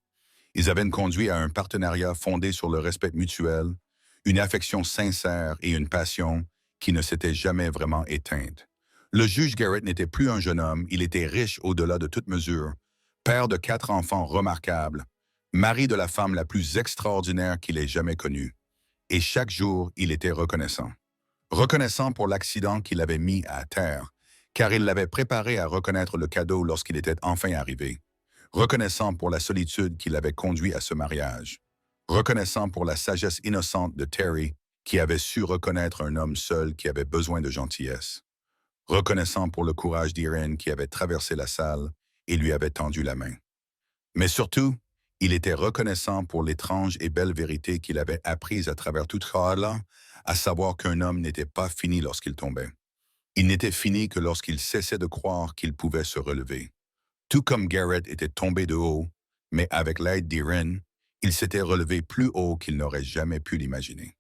Ils avaient conduit à un partenariat fondé sur le respect mutuel, une affection sincère et une passion qui ne s'était jamais vraiment éteinte. Le juge Garrett n'était plus un jeune homme, il était riche au-delà de toute mesure, père de 4 enfants remarquables, mari de la femme la plus extraordinaire qu'il ait jamais connue. Et chaque jour, il était reconnaissant. Reconnaissant pour l'accident qu'il avait mis à terre, car il l'avait préparé à reconnaître le cadeau lorsqu'il était enfin arrivé. Reconnaissant pour la solitude qui l'avait conduit à ce mariage. Reconnaissant pour la sagesse innocente de Terry, qui avait su reconnaître un homme seul qui avait besoin de gentillesse. Reconnaissant pour le courage d'Irene qui avait traversé la salle et lui avait tendu la main. Mais surtout, il était reconnaissant pour l'étrange et belle vérité qu'il avait apprise à travers toute Harla, à savoir qu'un homme n'était pas fini lorsqu'il tombait. Il n'était fini que lorsqu'il cessait de croire qu'il pouvait se relever. Tout comme Garrett était tombé de haut, mais avec l'aide d'Irene, il s'était relevé plus haut qu'il n'aurait jamais pu l'imaginer.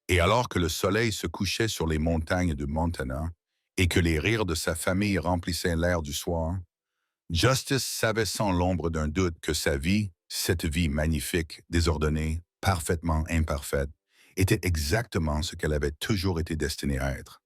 Et alors que le soleil se couchait sur les montagnes de Montana et que les rires de sa famille remplissaient l'air du soir, Justice savait sans l'ombre d'un doute que sa vie, cette vie magnifique, désordonnée, parfaitement imparfaite, était exactement ce qu'elle avait toujours été destinée à être.